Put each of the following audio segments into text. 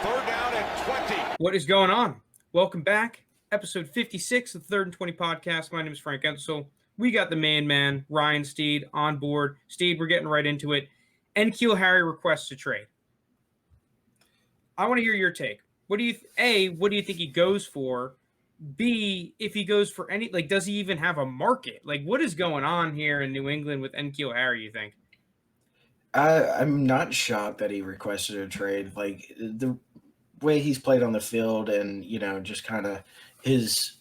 Third down and 20. What is going on? Welcome back. Episode 56 of the 3rd and 20 podcast. My name is Frank Entwistle. We got the main man, Ryan Steed, on board. Steed, we're getting right into it. N'Keal Harry requests a trade. I want to hear your take. What do you think he goes for? B, if he goes for any, does he even have a market? What is going on here in New England with N'Keal Harry, you think? I'm not shocked that he requested a trade. The way he's played on the field and, just kind of his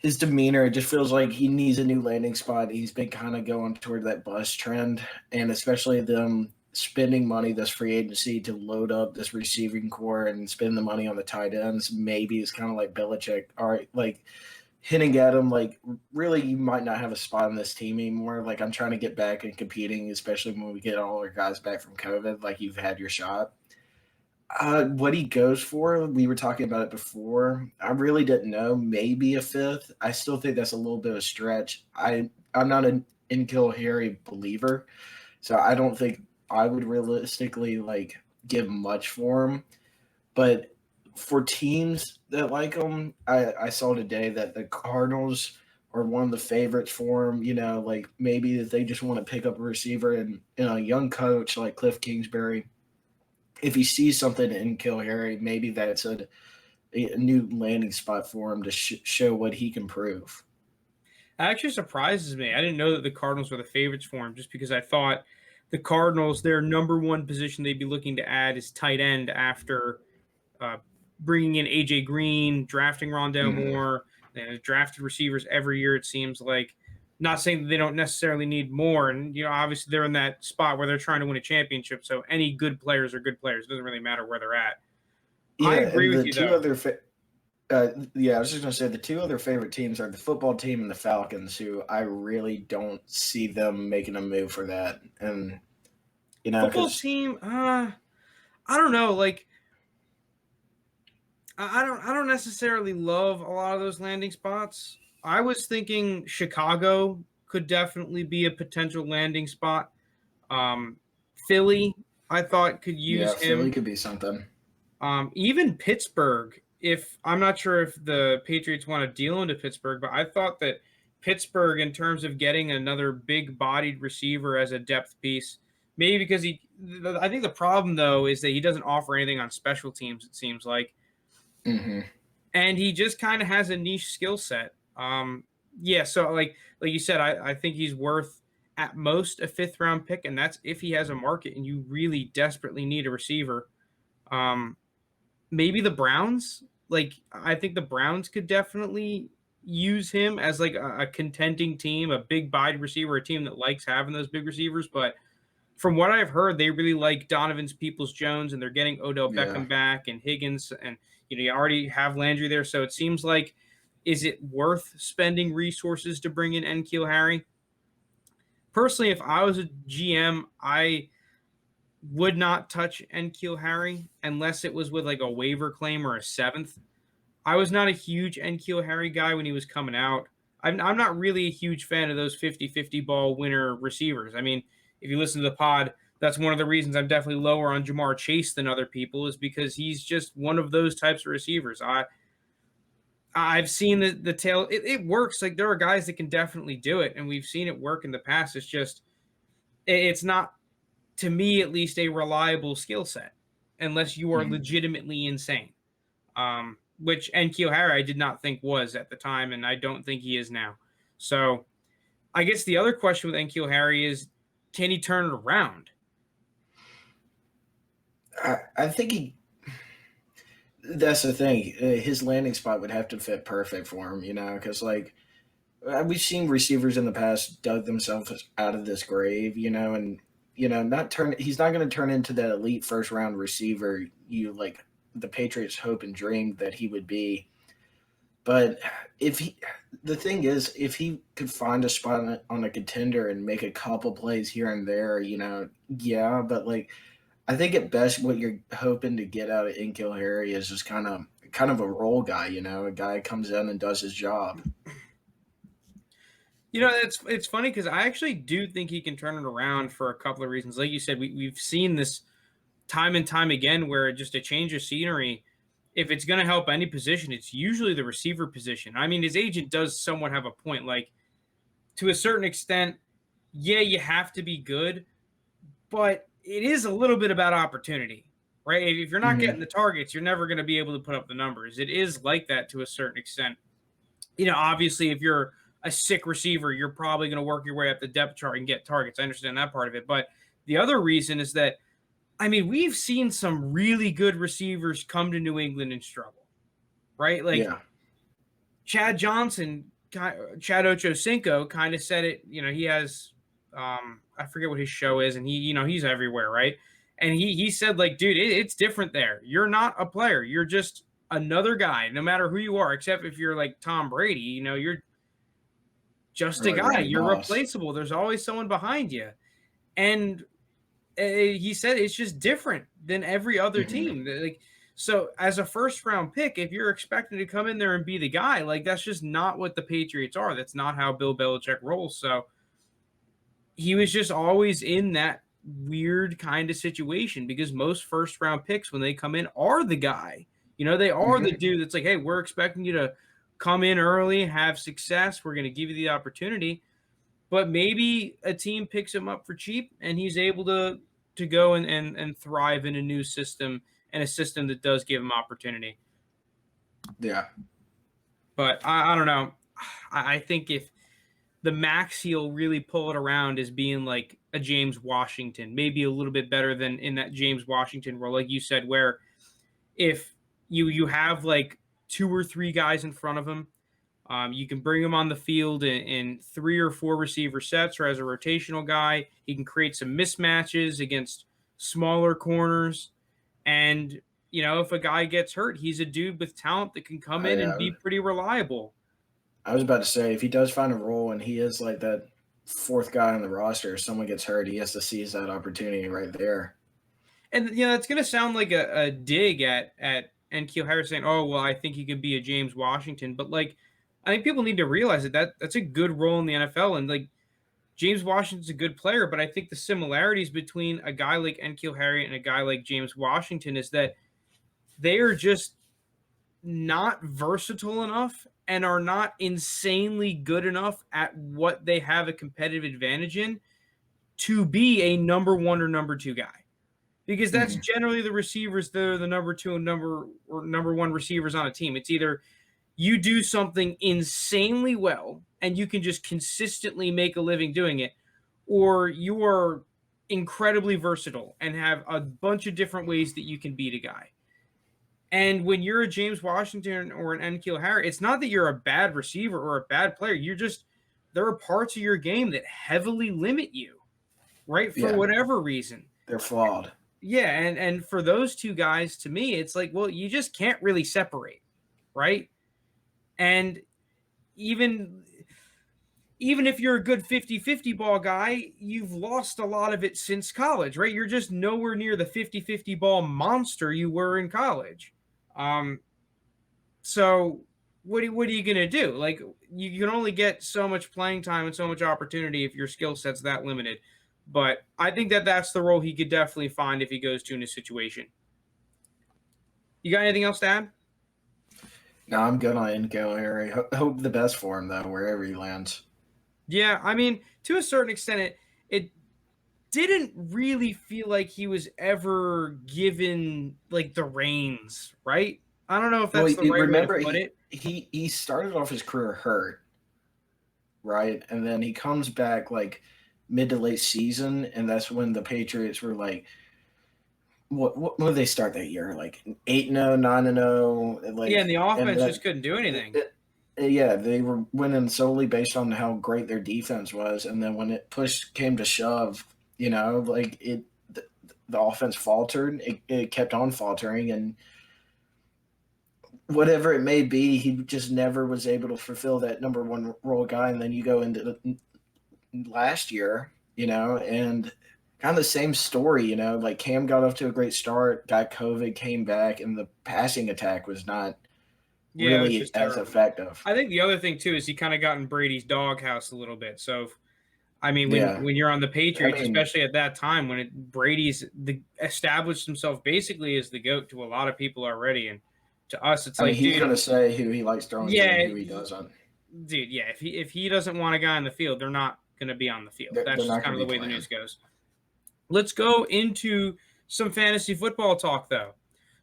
demeanor, it just feels like he needs a new landing spot. He's been kind of going toward that bust trend, and especially them spending money this free agency to load up this receiving core and spend the money on the tight ends. Maybe it's kind of like Belichick, all right, hinting at him, really, you might not have a spot on this team anymore. I'm trying to get back and competing, especially when we get all our guys back from COVID. You've had your shot. What he goes for, we were talking about it before. I really didn't know. Maybe a fifth. I still think that's a little bit of a stretch. I'm not an N'Keal Harry believer, so I don't think I would realistically give much for him. But for teams that like him, I saw today that the Cardinals are one of the favorites for him. Maybe if they just want to pick up a receiver and a young coach like Cliff Kingsbury, if he sees something in N'Keal Harry, maybe that's a new landing spot for him to show what he can prove. It actually surprises me. I didn't know that the Cardinals were the favorites for him, just because I thought the Cardinals, their number one position they'd be looking to add is tight end after bringing in A.J. Green, drafting Rondale Moore, drafted receivers every year, it seems like. Not saying that they don't necessarily need more, and obviously they're in that spot where they're trying to win a championship, so any good players are good players. It doesn't really matter where they're at. Yeah, I agree with you, though. I was just going to say the two other favorite teams are the football team and the Falcons, who I really don't see them making a move for that. And football team, I don't know. I don't necessarily love a lot of those landing spots. I was thinking Chicago could definitely be a potential landing spot. Philly, I thought, could use him. Philly could be something. Even Pittsburgh. I'm not sure if the Patriots want to deal into Pittsburgh, but I thought that Pittsburgh, in terms of getting another big-bodied receiver as a depth piece, maybe because I think the problem, though, is that he doesn't offer anything on special teams, it seems like. Mm-hmm. And he just kind of has a niche skill set. So like you said, I think he's worth at most a 5th-round pick, and that's if he has a market and you really desperately need a receiver. Maybe the Browns. I think the Browns could definitely use him as a contending team, a big body receiver, a team that likes having those big receivers. But from what I've heard, they really like Donovan's Peoples-Jones, and they're getting Odell Beckham back and Higgins, and you already have Landry there. So it seems like, is it worth spending resources to bring in N'Keal Harry? Personally, if I was a GM, I would not touch N'Keal Harry unless it was with a waiver claim or a 7th. I was not a huge N'Keal Harry guy when he was coming out. I'm not really a huge fan of those 50-50 ball winner receivers. I mean, if you listen to the pod, that's one of the reasons I'm definitely lower on Jamar Chase than other people, is because he's just one of those types of receivers. I've seen the tail. It works. There are guys that can definitely do it, and we've seen it work in the past. It's just, it's not, to me at least, a reliable skill set unless you are legitimately insane, which N'Keal Harry I did not think was at the time, and I don't think he is now. So I guess the other question with N'Keal Harry is, can he turn it around? I think that's the thing. His landing spot would have to fit perfect for him, because we've seen receivers in the past dug themselves out of this grave, and he's not going to turn into that elite first round receiver the Patriots hope and dream that he would be. But the thing is, if he could find a spot on a contender and make a couple plays here and there, but I think at best what you're hoping to get out of N'Keal Harry is just kind of a role guy, a guy comes in and does his job. It's funny because I actually do think he can turn it around for a couple of reasons. Like you said, we've seen this time and time again where just a change of scenery, if it's going to help any position, it's usually the receiver position. I mean, his agent does somewhat have a point. Like, to a certain extent, yeah, you have to be good, but it is a little bit about opportunity, right? If you're not Hmm. getting the targets, you're never going to be able to put up the numbers. It is like that to a certain extent. Obviously, if you're a sick receiver, you're probably going to work your way up the depth chart and get targets. I understand that part of it. But the other reason is that, I mean, we've seen some really good receivers come to New England and struggle, right? Like Yeah. Chad Johnson, Chad Ochocinco kind of said it. He has, I forget what his show is, and he's everywhere, right? And he said, like, dude, it's different there. You're not a player. You're just another guy, no matter who you are, except if you're like Tom Brady. You're just Or a like guy. Randy You're Moss. replaceable. There's always someone behind you. And he said it's just different than every other Hmm. team. Like, so as a first round pick, if you're expecting to come in there and be the guy, like that's just not what the Patriots are. That's not how Bill Belichick rolls. So he was just always in that weird kind of situation because most first round picks when they come in are the guy. They are the Hmm. dude that's like, hey, we're expecting you to come in early, have success. We're going to give you the opportunity. But maybe a team picks him up for cheap and he's able to go and thrive in a new system and a system that does give him opportunity. Yeah. But I don't know. I think if the max he'll really pull it around as being like a James Washington, maybe a little bit better than in that James Washington role, like you said, where if you have like two or three guys in front of him, you can bring him on the field in three or four receiver sets or as a rotational guy. He can create some mismatches against smaller corners. And, if a guy gets hurt, he's a dude with talent that can come in and I, be pretty reliable. I was about to say, if he does find a role and he is like that fourth guy on the roster, if someone gets hurt, he has to seize that opportunity right there. And, it's going to sound like a dig at N'Keal Harris saying, oh, well, I think he could be a James Washington. But, like, I think people need to realize that's a good role in the NFL. And, like, James Washington's a good player, but I think the similarities between a guy like N'Keal Harry and a guy like James Washington is that they are just not versatile enough and are not insanely good enough at what they have a competitive advantage in to be a number one or number two guy. Because that's Hmm. generally the receivers that are the number two and number one receivers on a team. It's either you do something insanely well and you can just consistently make a living doing it, or you are incredibly versatile and have a bunch of different ways that you can beat a guy. And when you're a James Washington or an N'Keal Harry, it's not that you're a bad receiver or a bad player. You're just there are parts of your game that heavily limit you, right? For Yeah. whatever reason. They're flawed. Yeah, and for those two guys, to me, it's like, well, you just can't really separate, right? And even even if you're a good 50-50 ball guy, you've lost a lot of it since college, right? You're just nowhere near the 50-50 ball monster you were in college. Um, so what are you going to do? Like, you can only get so much playing time and so much opportunity if your skill set's that limited. But I think that's the role he could definitely find if he goes to in a situation. You got anything else to add? No, I'm good on N'Keal Harry. Hope the best for him though, wherever he lands. Yeah, I mean, to a certain extent, it didn't really feel like he was ever given like the reins, right? I don't know if Well, that's the right way to remember put it. he started off his career hurt, right? And then he comes back like mid to late season, and that's when the Patriots were like, what did they start that year? Like 8-0, 9-0, Yeah, and the like, and offense just that couldn't do anything. yeah, they were winning solely based on how great their defense was, and then when it push came to shove, like the offense faltered. It kept on faltering, and whatever it may be, he just never was able to fulfill that number one role guy. And then you go into last year, and kind of the same story, like Cam got off to a great start, got COVID, came back, and the passing attack was not Yeah, it was really just as terrible. effective. I think the other thing too is he kind of got in Brady's doghouse a little bit. So I mean, Yeah. when you're on the I Patriots, mean, especially at that time when Brady's established himself basically as the GOAT to a lot of people already, and to us, it's like, he's dude, going to say who he likes throwing to and yeah, who he doesn't. dude, yeah. If he doesn't want a guy on the field, they're not going to be on the field. That's They're just not kind going of to the be way the playing. news goes. Let's go into some fantasy football talk, though.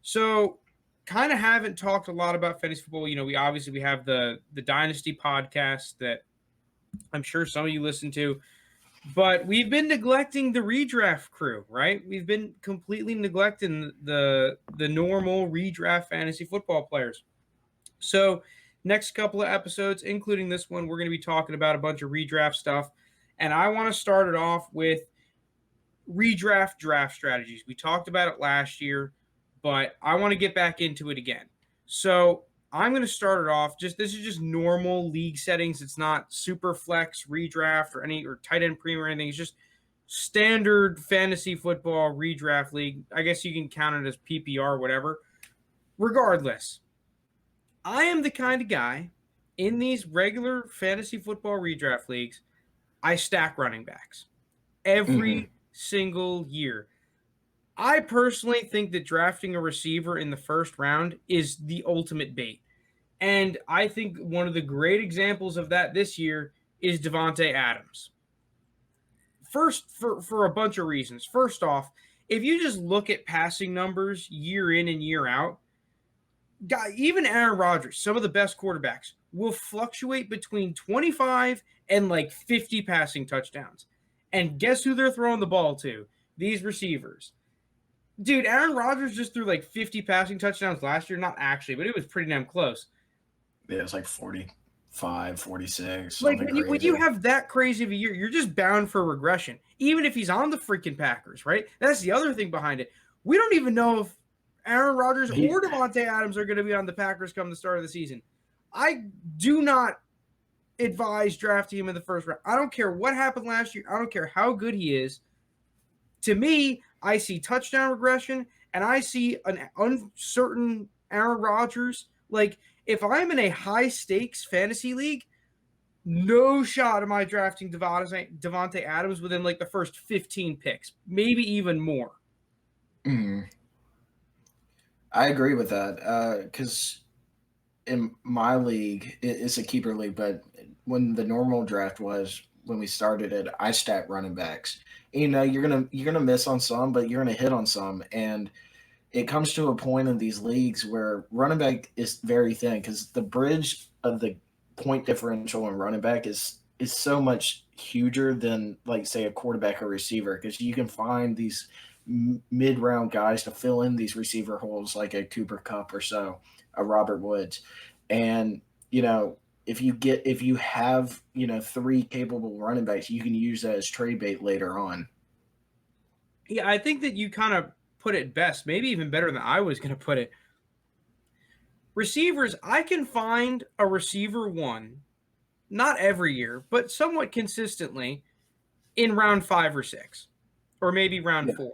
So, kind of haven't talked a lot about fantasy football. You know, we have the Dynasty podcast that I'm sure some of you listen to, but we've been neglecting the redraft crew, right? We've been completely neglecting the normal redraft fantasy football players. So, next couple of episodes, including this one, we're going to be talking about a bunch of redraft stuff. And I want to start it off with redraft draft strategies. We talked about it last year, but I want to get back into it again. So, I'm going to start it off. This is just normal league settings. It's not super flex redraft or tight end premium or anything. It's just standard fantasy football redraft league. I guess you can count it as PPR, whatever. Regardless, I am the kind of guy in these regular fantasy football redraft leagues, I stack running backs Mm-hmm. every single year. I personally think that drafting a receiver in the first round is the ultimate bait. And I think one of the great examples of that this year is Devontae Adams. First, for a bunch of reasons. First off, if you just look at passing numbers year in and year out, even Aaron Rodgers, some of the best quarterbacks, will fluctuate between 25 and like 50 passing touchdowns. And guess who they're throwing the ball to? These receivers. Dude, Aaron Rodgers just threw like 50 passing touchdowns last year. Not actually, but it was pretty damn close. Yeah, it's like 45, 46, Like something when you crazy. have that crazy of a year, you're just bound for regression. Even if he's on the freaking Packers, right? That's the other thing behind it. We don't even know if Aaron Rodgers He, or Devontae Adams are going to be on the Packers come the start of the season. I do not advise drafting him in the first round. I don't care what happened last year. I don't care how good he is. To me, I see touchdown regression and I see an uncertain Aaron Rodgers. Like, if I'm in a high stakes fantasy league, no shot am I drafting Devontae Adams within like the first 15 picks, maybe even more. mm, I agree with that because in my league, it's a keeper league, but when the normal draft was when we started it, I stacked running backs. You know, you're gonna miss on some, but you're gonna hit on some, and it comes to a point in these leagues where running back is very thin because the bridge of the point differential in running back is so much huger than like say a quarterback or receiver because you can find these mid round guys to fill in these receiver holes like a Cooper Cup or so, a Robert Woods, and you know if you have three capable running backs, you can use that as trade bait later on. Yeah, I think that you kind of put it best, maybe even better than I was going to put it. Receivers, I can find a receiver one, not every year, but somewhat consistently in round 5 or 6, or maybe round Yeah. 4.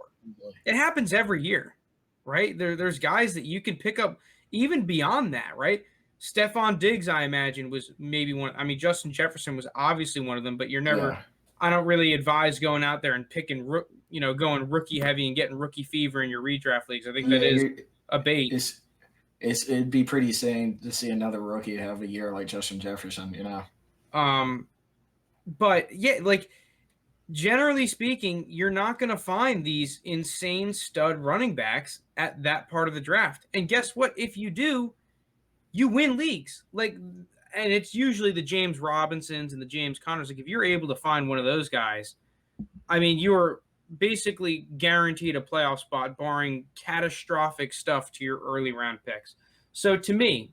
It happens every year, right? There's guys that you can pick up even beyond that, right? Stephon Diggs, I imagine, was maybe one. I mean, Justin Jefferson was obviously one of them, but you're never. Yeah. I don't really advise going out there and picking, going rookie heavy and getting rookie fever in your redraft leagues. I think that Yeah, is you're, a bait. it'd be pretty insane to see another rookie have a year like Justin Jefferson, you know. Um, but yeah, like generally speaking, you're not going to find these insane stud running backs at that part of the draft. And guess what? If you do, you win leagues. Like, and it's usually the James Robinsons and the James Connors. Like, if you're able to find one of those guys, I mean, you're basically guaranteed a playoff spot, barring catastrophic stuff to your early round picks. So to me,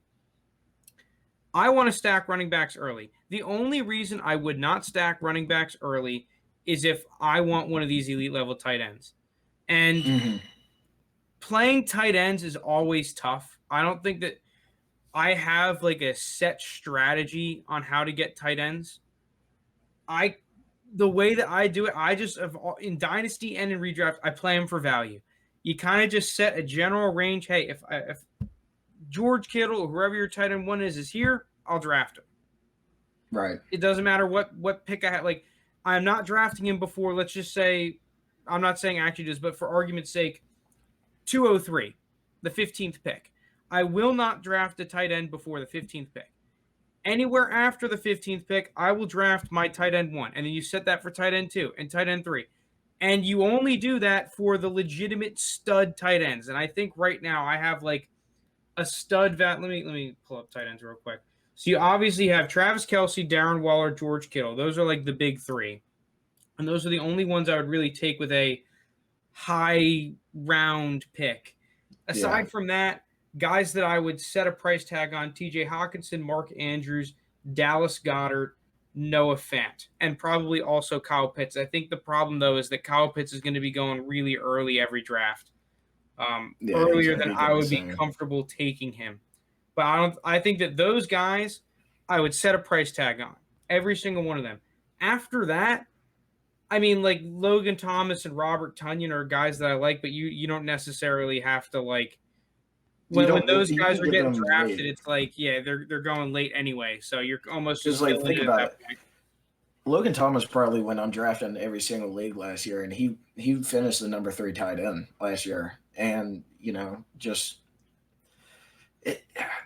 I want to stack running backs early. The only reason I would not stack running backs early is if I want one of these elite level tight ends. And Mm-hmm. playing tight ends is always tough. I don't think that I have like a set strategy on how to get tight ends. The way that I do it, I just in dynasty and in redraft, I play them for value. You kind of just set a general range. Hey, if George Kittle or whoever your tight end one is here, I'll draft him. Right. It doesn't matter what pick I have. Like, I'm not drafting him before, let's just say, I'm not saying actually just, but for argument's sake, 203, the 15th pick. I will not draft a tight end before the 15th pick. Anywhere after the 15th pick, I will draft my tight end 1. And then you set that for tight end 2 and tight end 3. And you only do that for the legitimate stud tight ends. And I think right now I have like a stud let me pull up tight ends real quick. So you obviously have Travis Kelce, Darren Waller, George Kittle. Those are like the big 3. And those are the only ones I would really take with a high round pick. Aside from that, guys that I would set a price tag on: TJ Hawkinson, Mark Andrews, Dallas Goedert, Noah Fant, and probably also Kyle Pitts. I think the problem, though, is that Kyle Pitts is going to be going really early every draft, earlier than I would be comfortable taking him. But I think that those guys I would set a price tag on, every single one of them. After that, I mean, like Logan Thomas and Robert Tonyan are guys that I like, but you don't necessarily have to like when those guys are getting drafted, it's like, yeah, they're going late anyway. So you're almost just like, think about it. Point. Logan Thomas probably went undrafted in every single league last year, and he finished the number 3 tight end last year. And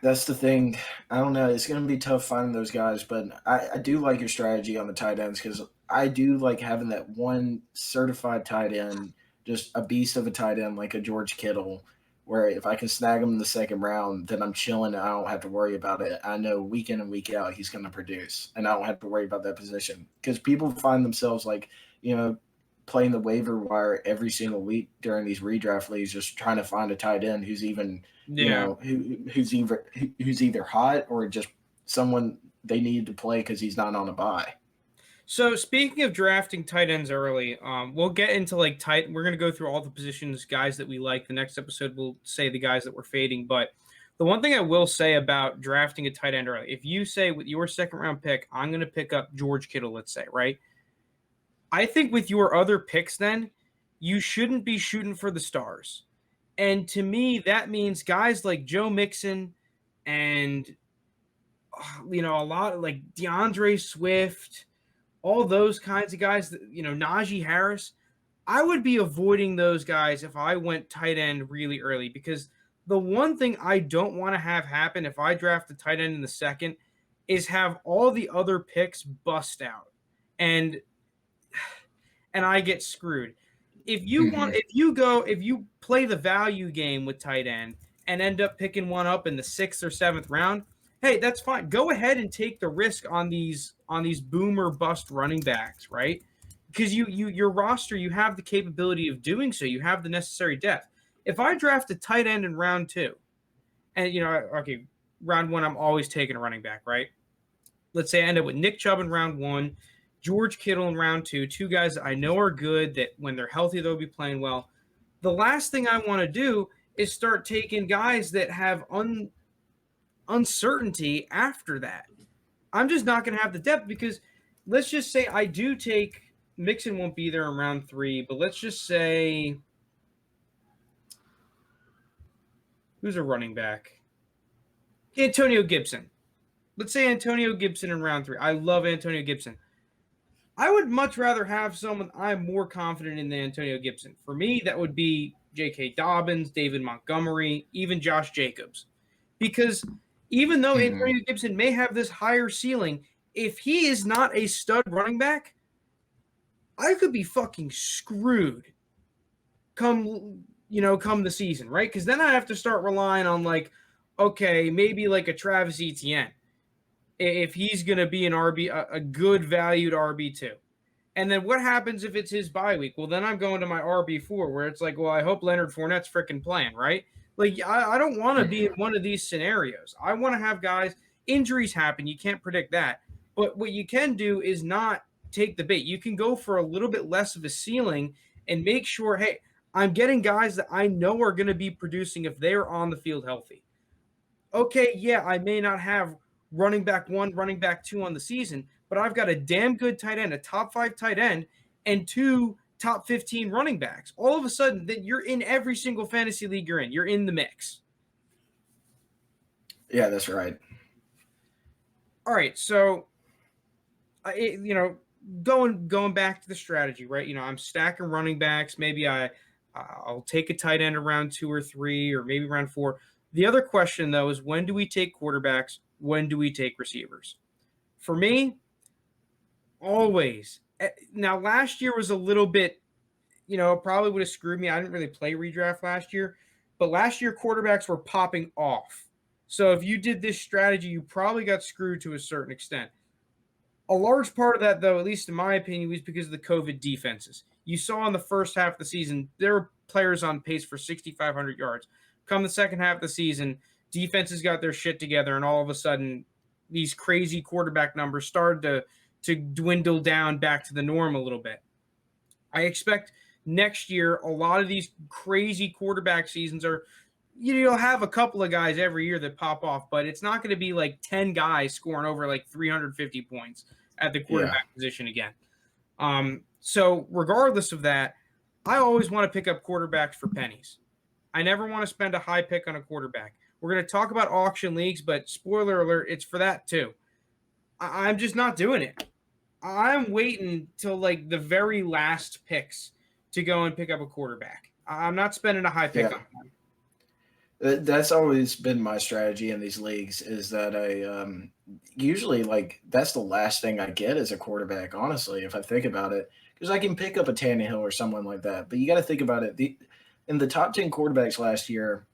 that's the thing. I don't know. It's going to be tough finding those guys, but I do like your strategy on the tight ends, because I do like having that one certified tight end, just a beast of a tight end like a George Kittle, where if I can snag him in the second round, then I'm chilling and I don't have to worry about it. I know week in and week out he's going to produce, and I don't have to worry about that position. Because people find themselves like, playing the waiver wire every single week during these redraft leagues, just trying to find a tight end who's even, who's either hot or just someone they need to play because he's not on a bye. So speaking of drafting tight ends early, we'll get into we're going to go through all the positions, guys that we like. The next episode we'll say the guys that we're fading. But the one thing I will say about drafting a tight end early, if you say with your second round pick, I'm going to pick up George Kittle, let's say, right? I think with your other picks then, you shouldn't be shooting for the stars. And to me, that means guys like Joe Mixon and, a lot like DeAndre Swift, all those kinds of guys, Najee Harris, I would be avoiding those guys if I went tight end really early, because the one thing I don't want to have happen if I draft a tight end in the second is have all the other picks bust out and I get screwed. If you play the value game with tight end and end up picking one up in the 6th or 7th round, hey, that's fine. Go ahead and take the risk on these boomer bust running backs, right? Because your roster, you have the capability of doing so. You have the necessary depth. If I draft a tight end in round 2, and round 1, I'm always taking a running back, right? Let's say I end up with Nick Chubb in round 1, George Kittle in round 2, 2 guys that I know are good, that when they're healthy, they'll be playing well. The last thing I want to do is start taking guys that have uncertainty after that. I'm just not going to have the depth, because let's just say I do take Mixon, won't be there in round 3, but let's just say who's a running back? Antonio Gibson. Let's say Antonio Gibson in round 3. I love Antonio Gibson. I would much rather have someone I'm more confident in than Antonio Gibson. For me, that would be J.K. Dobbins, David Montgomery, even Josh Jacobs. Because even though Antonio Gibson may have this higher ceiling, if he is not a stud running back, I could be fucking screwed come the season, right? Because then I have to start relying on maybe like a Travis Etienne, if he's going to be an RB, a good valued RB2. And then what happens if it's his bye week? Well, then I'm going to my RB4, where it's like, well, I hope Leonard Fournette's freaking playing, right? Like, I don't want to be in one of these scenarios. I want to have guys, injuries happen. You can't predict that. But what you can do is not take the bait. You can go for a little bit less of a ceiling and make sure, hey, I'm getting guys that I know are going to be producing if they're on the field healthy. Okay, yeah, I may not have running back 1, running back 2 on the season, but I've got a damn good tight end, a top 5 tight end, and 2 top 15 running backs. All of a sudden, that you're in every single fantasy league you're in. You're in the mix. Yeah, that's right. All right, so, going back to the strategy, right? I'm stacking running backs. Maybe I'll take a tight end around 2 or 3, or maybe around 4. The other question though is, when do we take quarterbacks? When do we take receivers? For me, always. Now last year was a little bit, probably would have screwed me. I didn't really play redraft last year, but last year quarterbacks were popping off. So if you did this strategy, you probably got screwed to a certain extent. A large part of that, though, at least in my opinion, was because of the COVID defenses. You saw in the first half of the season, there were players on pace for 6,500 yards. Come the second half of the season, defenses got their shit together, and all of a sudden, these crazy quarterback numbers started to dwindle down back to the norm a little bit. I expect next year a lot of these crazy quarterback seasons are, you'll have a couple of guys every year that pop off, but it's not going to be like 10 guys scoring over like 350 points at the quarterback position again. So regardless of that, I always want to pick up quarterbacks for pennies. I never want to spend a high pick on a quarterback. We're going to talk about auction leagues, but spoiler alert, it's for that too. I'm just not doing it. I'm waiting till like the very last picks to go and pick up a quarterback. I'm not spending a high pick on them. That's always been my strategy in these leagues, is that I usually, like, that's the last thing I get as a quarterback, honestly, if I think about it, because I can pick up a Tannehill or someone like that. But you got to think about it. In the top 10 quarterbacks last year,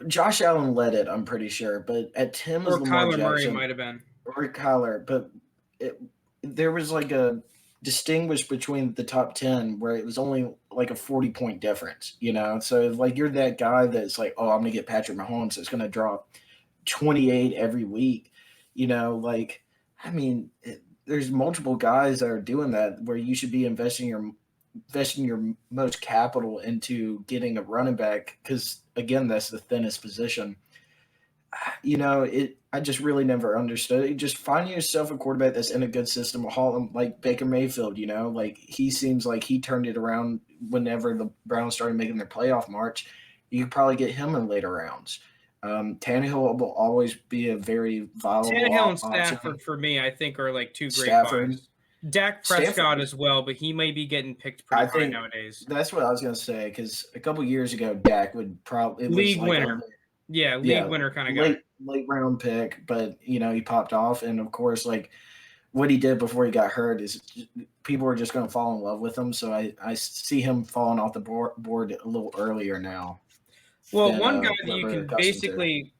Josh Allen led it, I'm pretty sure. But at 10 was Lamar Kyler Jackson. Murray might have been. Or Kyler. But there was like a distinguished between the top 10 where it was only like a 40-point difference, so like you're that guy that's like, oh, I'm gonna get Patrick Mahomes, it's gonna drop 28 every week, like, I mean, there's multiple guys that are doing that, where you should be investing your most capital into getting a running back, because again, that's the thinnest position. I just really never understood it. Just find yourself a quarterback that's in a good system, like Baker Mayfield, like he seems like he turned it around whenever the Browns started making their playoff march. You could probably get him in later rounds. Tannehill will always be a very viable Tannehill and Stafford option. for me, I think, are like two great Stafford. buys. Dak Prescott as well, but he may be getting picked pretty high nowadays. That's what I was going to say, because a couple years ago, Dak would probably league winner. League winner kind of guy. Late round pick, but he popped off, and of course, like what he did before he got hurt is people are just going to fall in love with him. So I see him falling off the board a little earlier now. Well, one guy that you can basically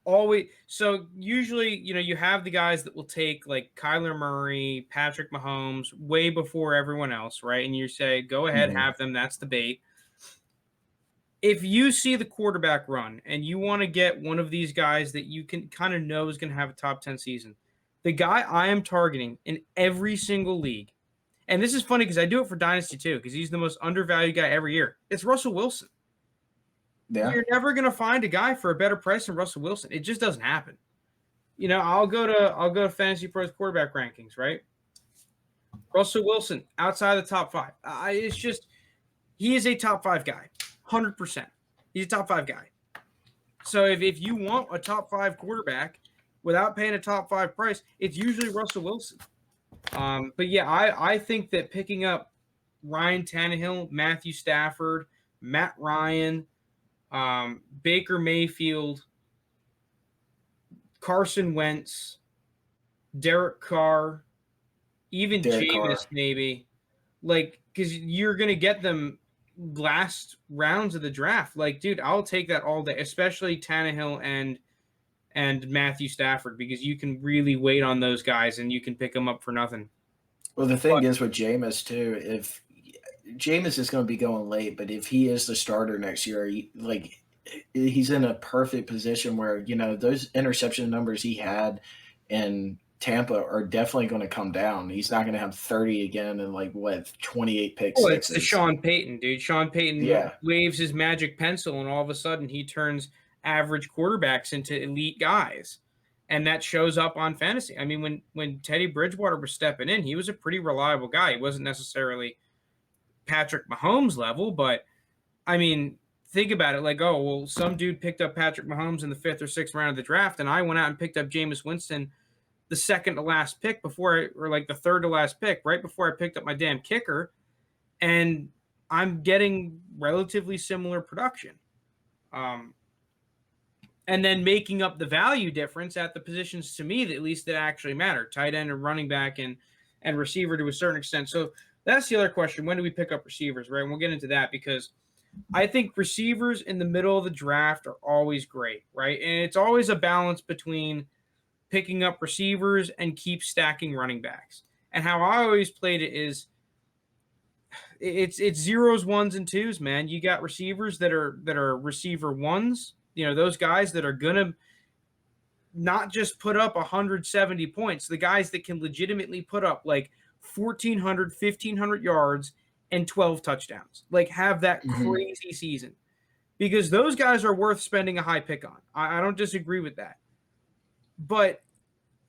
always, so usually, you have the guys that will take like Kyler Murray, Patrick Mahomes way before everyone else, right? And you say, go ahead, have them. That's the bait. If you see the quarterback run and you want to get one of these guys that you can kind of know is going to have a top 10 season, the guy I am targeting in every single league, and this is funny because I do it for Dynasty too, because he's the most undervalued guy every year, it's Russell Wilson. Yeah. You're never going to find a guy for a better price than Russell Wilson. It just doesn't happen. I'll go to Fantasy Pros quarterback rankings, right? Russell Wilson outside the top 5. It's just, he is a top 5 guy. 100%. He's a top 5 guy. So if you want a top 5 quarterback without paying a top 5 price, it's usually Russell Wilson. But yeah, I think that picking up Ryan Tannehill, Matthew Stafford, Matt Ryan, Baker Mayfield, Carson Wentz, Derek Carr, even Jameis maybe, like, because you're going to get them last rounds of the draft. Like, dude, I'll take that all day, especially Tannehill and Matthew Stafford, because you can really wait on those guys and you can pick them up for nothing. Well, the thing is with Jameis too, if Jameis is going to be going late, but if he is the starter next year, he's in a perfect position where, those interception numbers he had in Tampa are definitely going to come down. He's not going to have 30 again and 28 picks. Well, it's the Sean Payton, dude. Sean Payton waves his magic pencil, and all of a sudden he turns average quarterbacks into elite guys. And that shows up on fantasy. I mean, when Teddy Bridgewater was stepping in, he was a pretty reliable guy. He wasn't necessarily Patrick Mahomes level, but I mean, think about it. Like, oh, well, some dude picked up Patrick Mahomes in the 5th or 6th round of the draft, and I went out and picked up Jameis Winston the second to last pick or like the third to last pick, right before I picked up my damn kicker, and I'm getting relatively similar production. And then making up the value difference at the positions to me that at least that actually matter, tight end and running back and receiver to a certain extent. So that's the other question. When do we pick up receivers, right? And we'll get into that because I think receivers in the middle of the draft are always great, right? And it's always a balance between picking up receivers and keep stacking running backs. And how I always played it is it's zeros, ones, and twos, man. You got receivers that are receiver ones, those guys that are gonna not just put up 170 points, the guys that can legitimately put up like 1,400, 1,500 yards and 12 touchdowns, like have that crazy season, because those guys are worth spending a high pick on. I don't disagree with that, but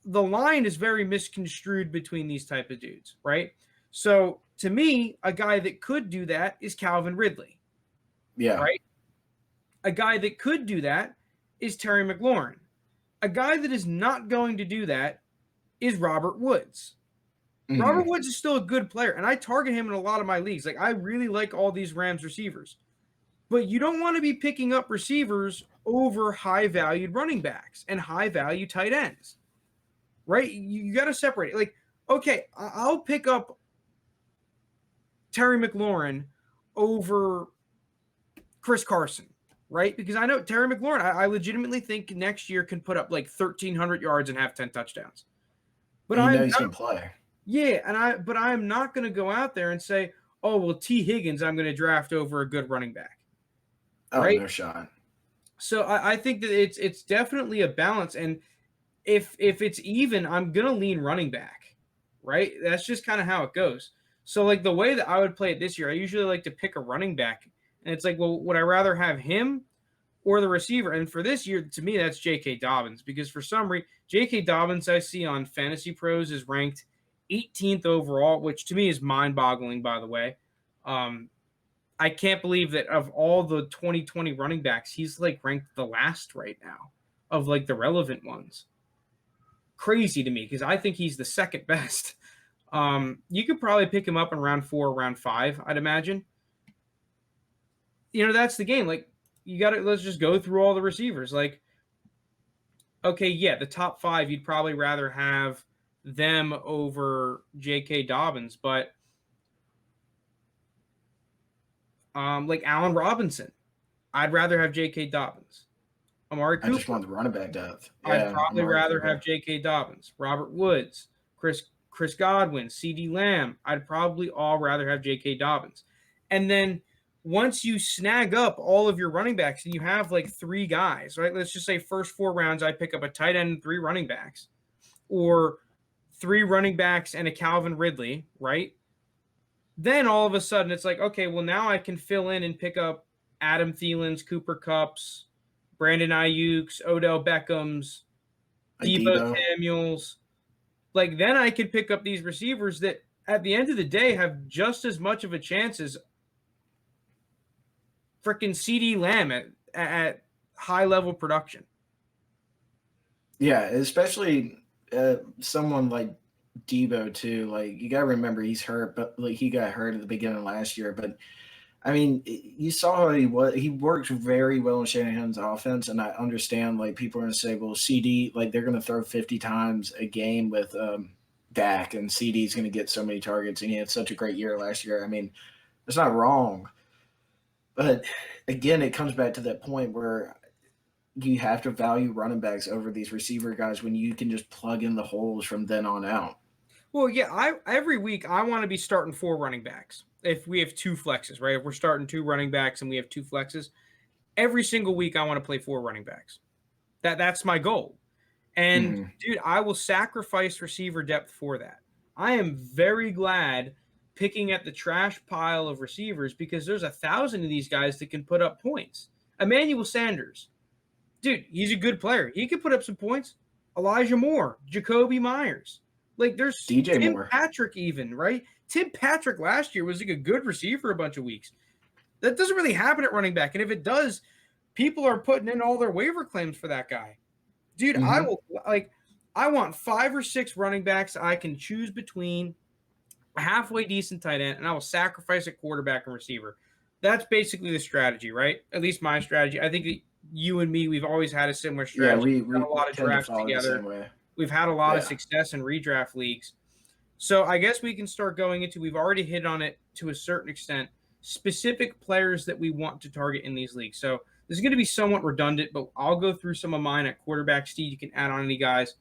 the line is very misconstrued between these type of dudes, right? So to me, a guy that could do that is Calvin Ridley. Yeah. Right? A guy that could do that is Terry McLaurin. A guy that is not going to do that is Robert Woods. Robert Woods is still a good player, and I target him in a lot of my leagues. Like, I really like all these Rams receivers. But you don't want to be picking up receivers over high-valued running backs and high-value tight ends. Right? You got to separate it. Like, okay, I'll pick up Terry McLaurin over Chris Carson, right? Because I know Terry McLaurin, I legitimately think next year can put up like 1,300 yards and have 10 touchdowns. But he's going to play. Yeah, but I am not going to go out there and say, oh, well, T. Higgins I'm going to draft over a good running back. Oh, right? No shot. So I think that it's definitely a balance. And if it's even, I'm going to lean running back, right? That's just kind of how it goes. So, like, the way that I would play it this year, I usually like to pick a running back. And it's like, well, would I rather have him or the receiver? And for this year, to me, that's J.K. Dobbins. Because for some reason, J.K. Dobbins, I see on Fantasy Pros, is ranked 18th overall, which to me is mind-boggling, by the way. I can't believe that of all the 2020 running backs, he's, like, ranked the last right now of, like, the relevant ones. Crazy to me, because I think he's the second best. You could probably pick him up in round 4, round 5, I'd imagine. That's the game. Like, let's just go through all the receivers. Like, okay, yeah, the top 5, you'd probably rather have them over J.K. Dobbins, but like Allen Robinson, I'd rather have J.K. Dobbins. Amari Cooper, I just want the running back depth. Yeah, I'd probably rather have J.K. Dobbins. Robert Woods, Chris Godwin, C.D. Lamb, I'd probably all rather have J.K. Dobbins. And then once you snag up all of your running backs and you have like 3 guys, right? Let's just say first 4 rounds, I pick up a tight end and 3 running backs, or 3 running backs and a Calvin Ridley, right? Then all of a sudden it's like, okay, well, now I can fill in and pick up Adam Thielen's, Cooper Kupp's, Brandon Ayuk's, Odell Beckham's, Deebo Samuel's. Like, then I could pick up these receivers that at the end of the day have just as much of a chance as freaking C.D. Lamb at high-level production. Yeah, especially someone like Deebo, too. Like, you got to remember he's hurt, but like he got hurt at the beginning of last year. But, I mean, you saw how he was. He worked very well in Shanahan's offense, and I understand, like, people are going to say, well, CD, like, they're going to throw 50 times a game with Dak, and CD's going to get so many targets, and he had such a great year last year. I mean, it's not wrong. But, again, it comes back to that point where you have to value running backs over these receiver guys when you can just plug in the holes from then on out. Well, yeah, every week I want to be starting 4 running backs. If we have 2 flexes, right? If we're starting 2 running backs and we have 2 flexes, every single week I want to play 4 running backs. That's my goal. And, dude, I will sacrifice receiver depth for that. I am very glad picking at the trash pile of receivers because there's 1,000 of these guys that can put up points. Emmanuel Sanders. Dude, he's a good player. He can put up some points. Elijah Moore, Jacoby Myers. Like, there's DJ Tim Moore. Patrick even, right? Tim Patrick last year was like a good receiver a bunch of weeks. That doesn't really happen at running back. And if it does, people are putting in all their waiver claims for that guy. Dude, I will, like, I want 5 or 6 running backs I can choose between, a halfway decent tight end, and I will sacrifice a quarterback and receiver. That's basically the strategy, right? At least my strategy. I think that you and me, we've always had a similar Yeah, strategy. We've done a we lot of tend to drafts follow the together. same way. We've had a lot of Yeah. success in redraft leagues. So I guess we can start going into, we've already hit on it to a certain extent, specific players that we want to target in these leagues. So this is going to be somewhat redundant, but I'll go through some of mine at quarterback. Steed, you can add on any guys.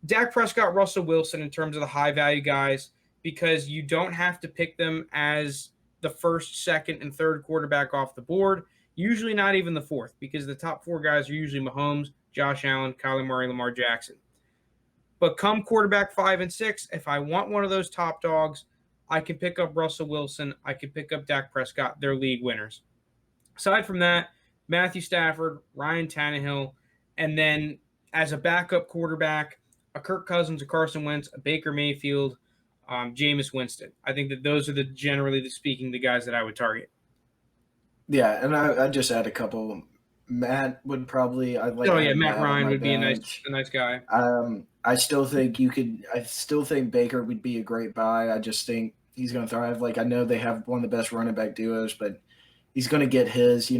Dak Prescott, Russell Wilson in terms of the high value guys, because you don't have to pick them as the first, second, and third quarterback off the board. Usually not even the fourth, because the top 4 guys are usually Mahomes, Josh Allen, Kyler Murray, Lamar Jackson. But come quarterback 5 and 6, if I want one of those top dogs, I can pick up Russell Wilson. I can pick up Dak Prescott. They're league winners. Aside from that, Matthew Stafford, Ryan Tannehill, and then as a backup quarterback, a Kirk Cousins, a Carson Wentz, a Baker Mayfield, Jameis Winston. I think that those are generally speaking, the guys that I would target. Yeah, and I just add a couple. Matt would probably I'd like Oh to yeah, have Matt Matt on Ryan my would be a bench. nice guy. I still think you could. I still think Baker would be a great buy. I just think he's going to thrive. Like I know they have one of the best running back duos, but he's going to get his.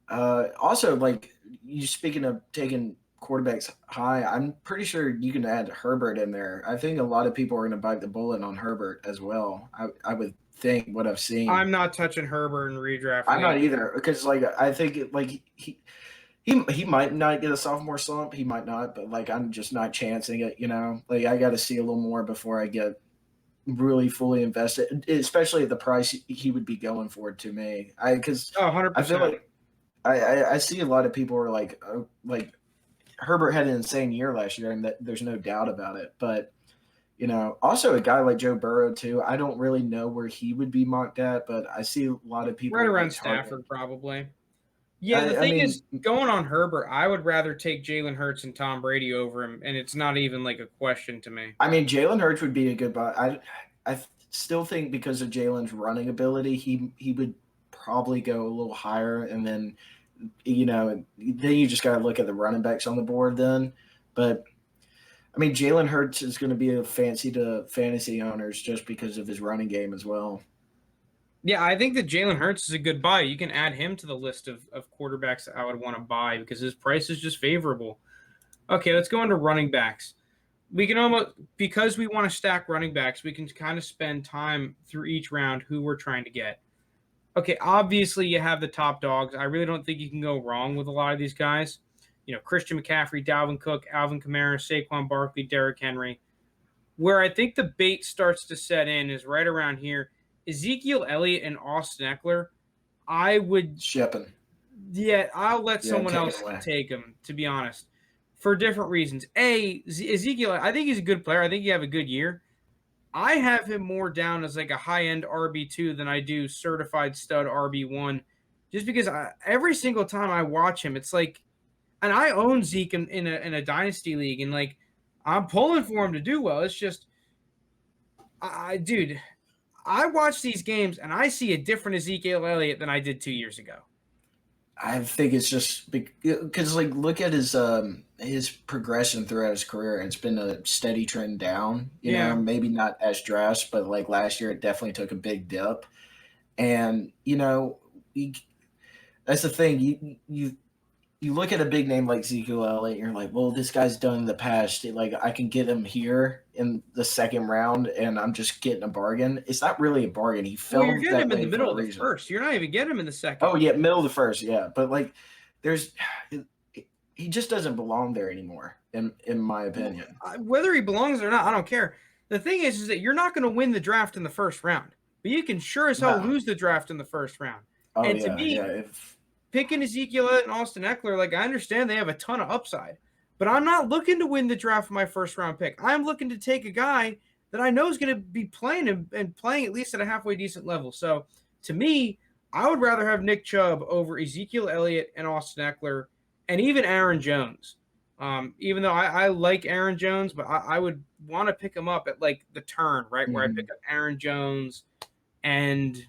Also, like you speaking of taking quarterbacks high, I'm pretty sure you can add Herbert in there. I think a lot of people are going to bite the bullet on Herbert as well. I would think what I've seen. I'm not touching Herbert in redraft I'm not league. either because like I think like he might not get a sophomore slump. He might not, but like I'm just not chancing it. Like I got to see a little more before I get really fully invested, especially at the price he would be going for to me. Because Oh, I feel 100%. like I see a lot of people are like Herbert had an insane year last year, and that there's no doubt about it. But also a guy like Joe Burrow too. I don't really know where he would be mocked at, but I see a lot of Right people around like targeting. Stafford, probably. Yeah, the I thing mean, is, going on Herbert, I would rather take Jalen Hurts and Tom Brady over him, and it's not even like a question to me. Jalen Hurts would be a good buy. I still think because of Jalen's running ability, he would probably go a little higher, and then then you just got to look at the running backs on the board then. But Jalen Hurts is going to be a fancy to fantasy owners just because of his running game as well. Yeah, I think that Jalen Hurts is a good buy. You can add him to the list of quarterbacks that I would want to buy because his price is just favorable. Okay, let's go into running backs. We can almost, because we want to stack running backs, we can kind of spend time through each round who we're trying to get. Okay, obviously you have the top dogs. I really don't think you can go wrong with a lot of these guys. Christian McCaffrey, Dalvin Cook, Alvin Kamara, Saquon Barkley, Derrick Henry. Where I think the bait starts to set in is right around here. Ezekiel Elliott and Austin Eckler. I would, Shipping. yeah, I'll let Yeah, someone take else it away. take him, to be honest, for different reasons. Ezekiel, I think he's a good player. I think he have a good year. I have him more down as like a high-end RB2 than I do certified stud RB1, just because every single time I watch him, it's like, and I own Zeke in a dynasty league, and like I'm pulling for him to do well. It's just, dude, I watch these games and I see a different Ezekiel Elliott than I did 2 years ago. I think it's just because like look at his progression throughout his career. It's been a steady trend down. Yeah. Maybe not as drastic, but like last year it definitely took a big dip. And that's the thing. You look at a big name like Ezekiel Elliott, you're like, well, this guy's done in the past. Like, I can get him here in the second round, and I'm just getting a bargain. It's not really a bargain. He Well, you're fell getting that him in way the for middle a of the reason. first. You're not even getting him in the second. Oh, yeah, middle of the first, yeah. But, like, he just doesn't belong there anymore, in my opinion. Whether he belongs or not, I don't care. The thing is that you're not going to win the draft in the first round, but you can sure as hell No. lose the draft in the first round. Oh, And to yeah, me, yeah. picking Ezekiel Elliott and Austin Eckler, like I understand they have a ton of upside, but I'm not looking to win the draft for my first round pick. I'm looking to take a guy that I know is going to be playing and playing at least at a halfway decent level. So to me, I would rather have Nick Chubb over Ezekiel Elliott and Austin Eckler and even Aaron Jones. Even though I like Aaron Jones, but I would want to pick him up at like the turn, right? Where I pick up Aaron Jones and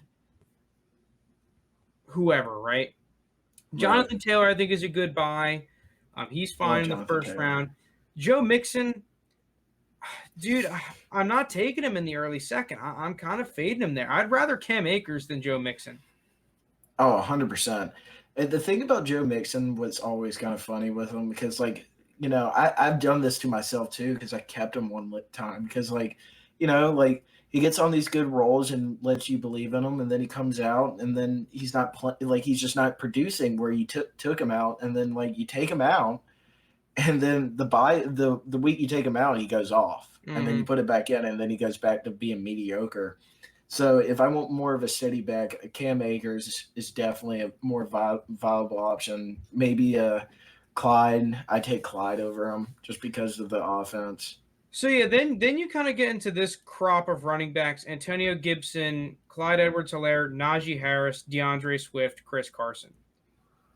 whoever, right? Jonathan Taylor, I think, is a good buy. He's fine in the Jonathan first Taylor. round. Joe Mixon, dude, I'm not taking him in the early second. I'm kind of fading him there. I'd rather Cam Akers than Joe Mixon. Oh, 100%. And the thing about Joe Mixon was always kind of funny with him because, like, I've done this to myself too because I kept him one time because, like, like he gets on these good roles and lets you believe in him, and then he comes out and then he's not like he's just not producing where you took him out, and then like you take him out, and then the week you take him out, he goes off, and then you Mm-hmm. put it back in, and then he goes back to being mediocre. So if I want more of a steady back, Cam Akers is definitely a more viable option. Maybe Clyde. I take Clyde over him just because of the offense. So yeah, then you kind of get into this crop of running backs: Antonio Gibson, Clyde Edwards-Helaire, Najee Harris, DeAndre Swift, Chris Carson.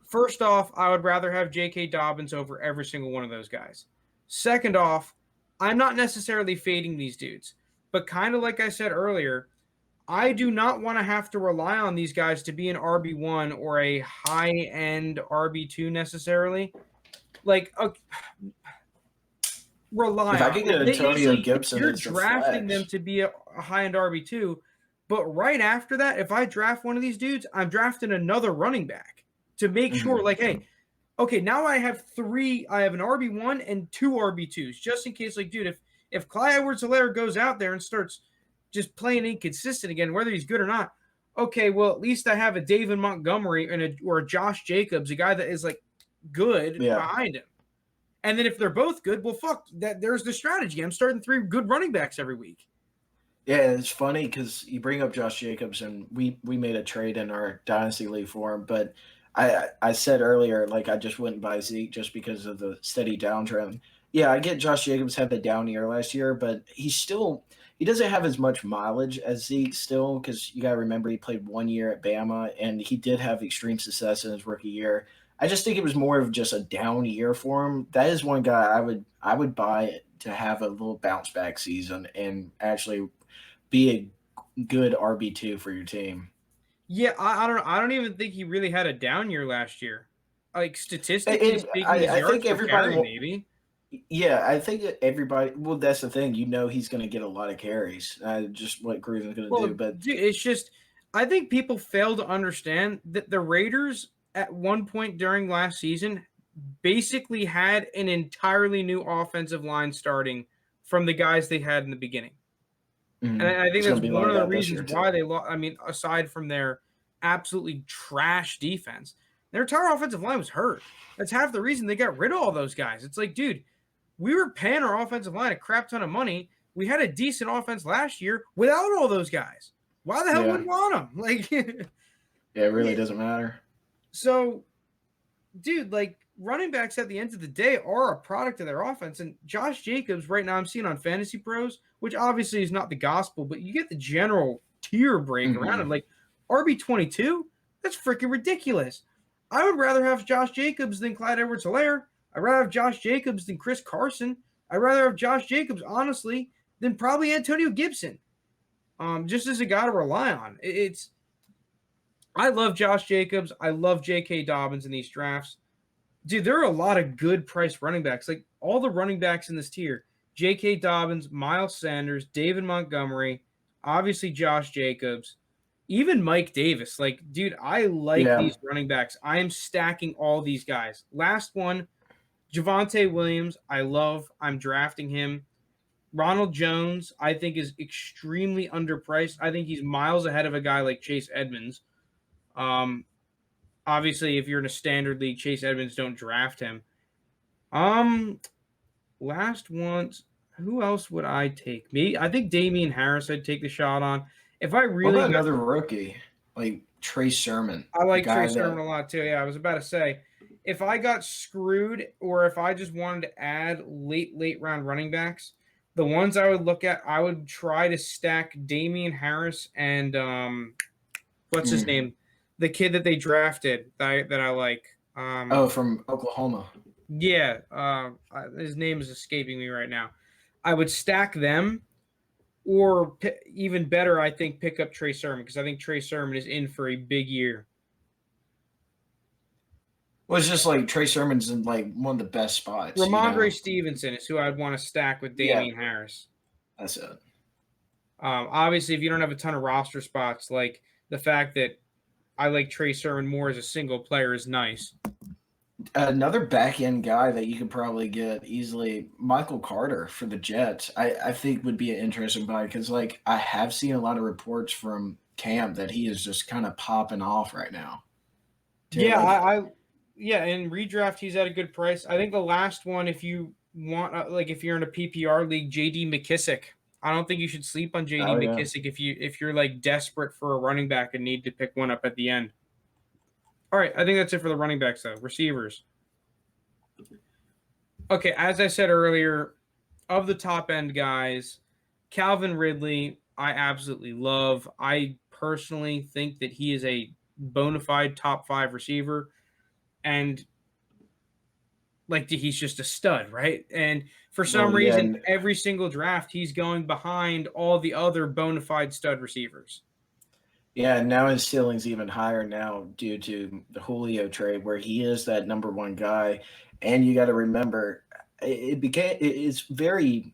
First off, I would rather have J.K. Dobbins over every single one of those guys. Second off, I'm not necessarily fading these dudes, but kind of like I said earlier, I do not want to have to rely on these guys to be an RB1 or a high end RB2 necessarily. Like, If rely I on. could Like get they Antonio easily, Gibson you're as the drafting them flex, to be a high end RB2, but right after that, if I draft one of these dudes, I'm drafting another running back to make sure, mhm. like, hey, okay, now I have three. I have an RB1 and two RB2s, just in case. Like, dude, if Clyde Edwards-Helaire goes out there and starts just playing inconsistent again, whether he's good or not, okay, well at least I have a David Montgomery or a Josh Jacobs, a guy that is like good Yeah. behind him. And then if they're both good, well, fuck that. There's the strategy. I'm starting three good running backs every week. Yeah, it's funny because you bring up Josh Jacobs, and we made a trade in our dynasty league for him. But I said earlier, like I just wouldn't buy Zeke just because of the steady downtrend. Yeah, I get Josh Jacobs had the down year last year, but he doesn't have as much mileage as Zeke still because you got to remember he played 1 year at Bama and he did have extreme success in his rookie year. I just think it was more of just a down year for him. That is one guy I would buy to have a little bounce back season and actually be a good RB2 for your team. Yeah, I don't even think he really had a down year last year. Like statistically And speaking, his I yards think per everybody carry will. maybe. Yeah, I think that everybody. Well, that's the thing. He's going to get a lot of carries. Just what Gruden's going to do. Well, But dude, it's just I think people fail to understand that the Raiders at one point during last season basically had an entirely new offensive line starting from the guys they had in the beginning. And I think it's that's going to be one like of the that this reasons year why too. they lost. I mean, aside from their absolutely trash defense, their entire offensive line was hurt. That's half the reason they got rid of all those guys. It's like, dude, we were paying our offensive line a crap ton of money. We had a decent offense last year without all those guys. Why the hell would Yeah, we want them? Like, yeah, it really doesn't matter. so, dude, like running backs at the end of the day are a product of their offense. And Josh Jacobs, right now, I'm seeing on Fantasy Pros, which obviously is not the gospel, but you get the general tier break around him. hmm Like RB22, that's freaking ridiculous. I would rather have Josh Jacobs than Clyde Edwards-Helaire. I'd rather have Josh Jacobs than Chris Carson. I'd rather have Josh Jacobs, honestly, than probably Antonio Gibson. Just as a guy to rely on. It's I love Josh Jacobs. I love J.K. Dobbins in these drafts. Dude, there are a lot of good price running backs. Like all the running backs in this tier: J.K. Dobbins, Miles Sanders, David Montgomery, obviously Josh Jacobs, even Mike Davis. Like, dude, I like Yeah, these running backs. I am stacking all these guys. Last one, Javonte Williams. I love. I'm drafting him. Ronald Jones, I think, is extremely underpriced. I think he's miles ahead of a guy like Chase Edmonds. Um, Obviously, if you're in a standard league, Chase Edmonds don't draft him. Um, Last ones. Who else would I take? Me, I think Damian Harris. I'd take the shot on. If I what really about got, another rookie like Trey Sermon, I a like Trey guy Sermon that a lot too. Yeah, I was about to say, if I got screwed or if I just wanted to add late round running backs, the ones I would look at, I would try to stack Damian Harris and what's his mm, name, the kid that they drafted that I like. oh from Oklahoma. Yeah, his name is escaping me right now. I would stack them, or even better, I think pick up Trey Sermon because I think Trey Sermon is in for a big year. Well, it's just like Trey Sermon's in like one of the best spots, you Ramondre know? Stevenson is who I'd want to stack with Yeah, Damian Harris. that's it. Obviously, if you don't have a ton of roster spots, like the fact that I like Trey Sermon more as a single player is nice. Another back end guy that you could probably get easily, Michael Carter for the Jets. I think would be an interesting buy because like I have seen a lot of reports from camp that he is just kind of popping off right now. Too Yeah, like yeah, in redraft he's at a good price. I think the last one, if you want, like if you're in a PPR league, J.D. McKissick. I don't think you should sleep on J.D. oh yeah. McKissick if you're like desperate for a running back and need to pick one up at the end. All right, I think that's it for the running backs though. Receivers. Okay, as I said earlier, of the top end guys, Calvin Ridley, I absolutely love. I personally think that he is a bona fide top 5 receiver, and like he's just a stud, right? And for some Well, yeah, reason, and every single draft, he's going behind all the other bona fide stud receivers. yeah, now his ceiling's even higher now due to the Julio trade, where he is that number one guy. And you got to remember, it's very.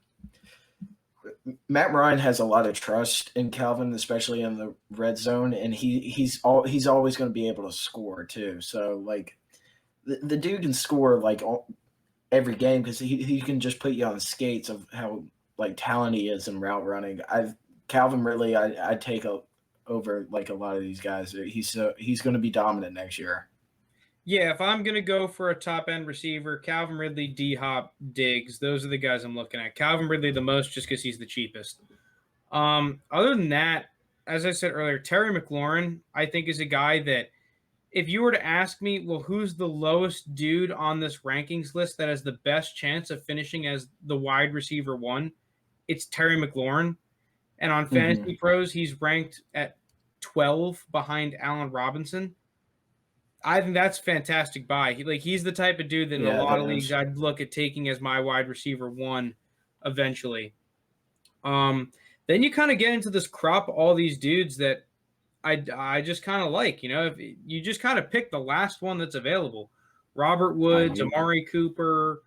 Matt Ryan has a lot of trust in Calvin, especially in the red zone, and he's always going to be able to score too. So like, the dude can score like every game because he can just put you on skates of how like talent he is in route running. Calvin Ridley I take over like a lot of these guys. He's going to be dominant next year. Yeah, if I'm gonna go for a top end receiver, Calvin Ridley, D Hop, Diggs, those are the guys I'm looking at. Calvin Ridley the most just because he's the cheapest. Other than that, as I said earlier, Terry McLaurin, I think is a guy that if you were to ask me, well, who's the lowest dude on this rankings list that has the best chance of finishing as the wide receiver one, it's Terry McLaurin. And on Mm-hmm. Fantasy Pros, he's ranked at 12 behind Allen Robinson. I think that's fantastic buy. He's the type of dude that in a Yeah, lot that of leagues is. I'd look at taking as my wide receiver one eventually. Um, then you kind of get into this crop all these dudes that I just kind of like, if you just kind of pick the last one that's available. Robert Woods, Ayuk. Amari Cooper,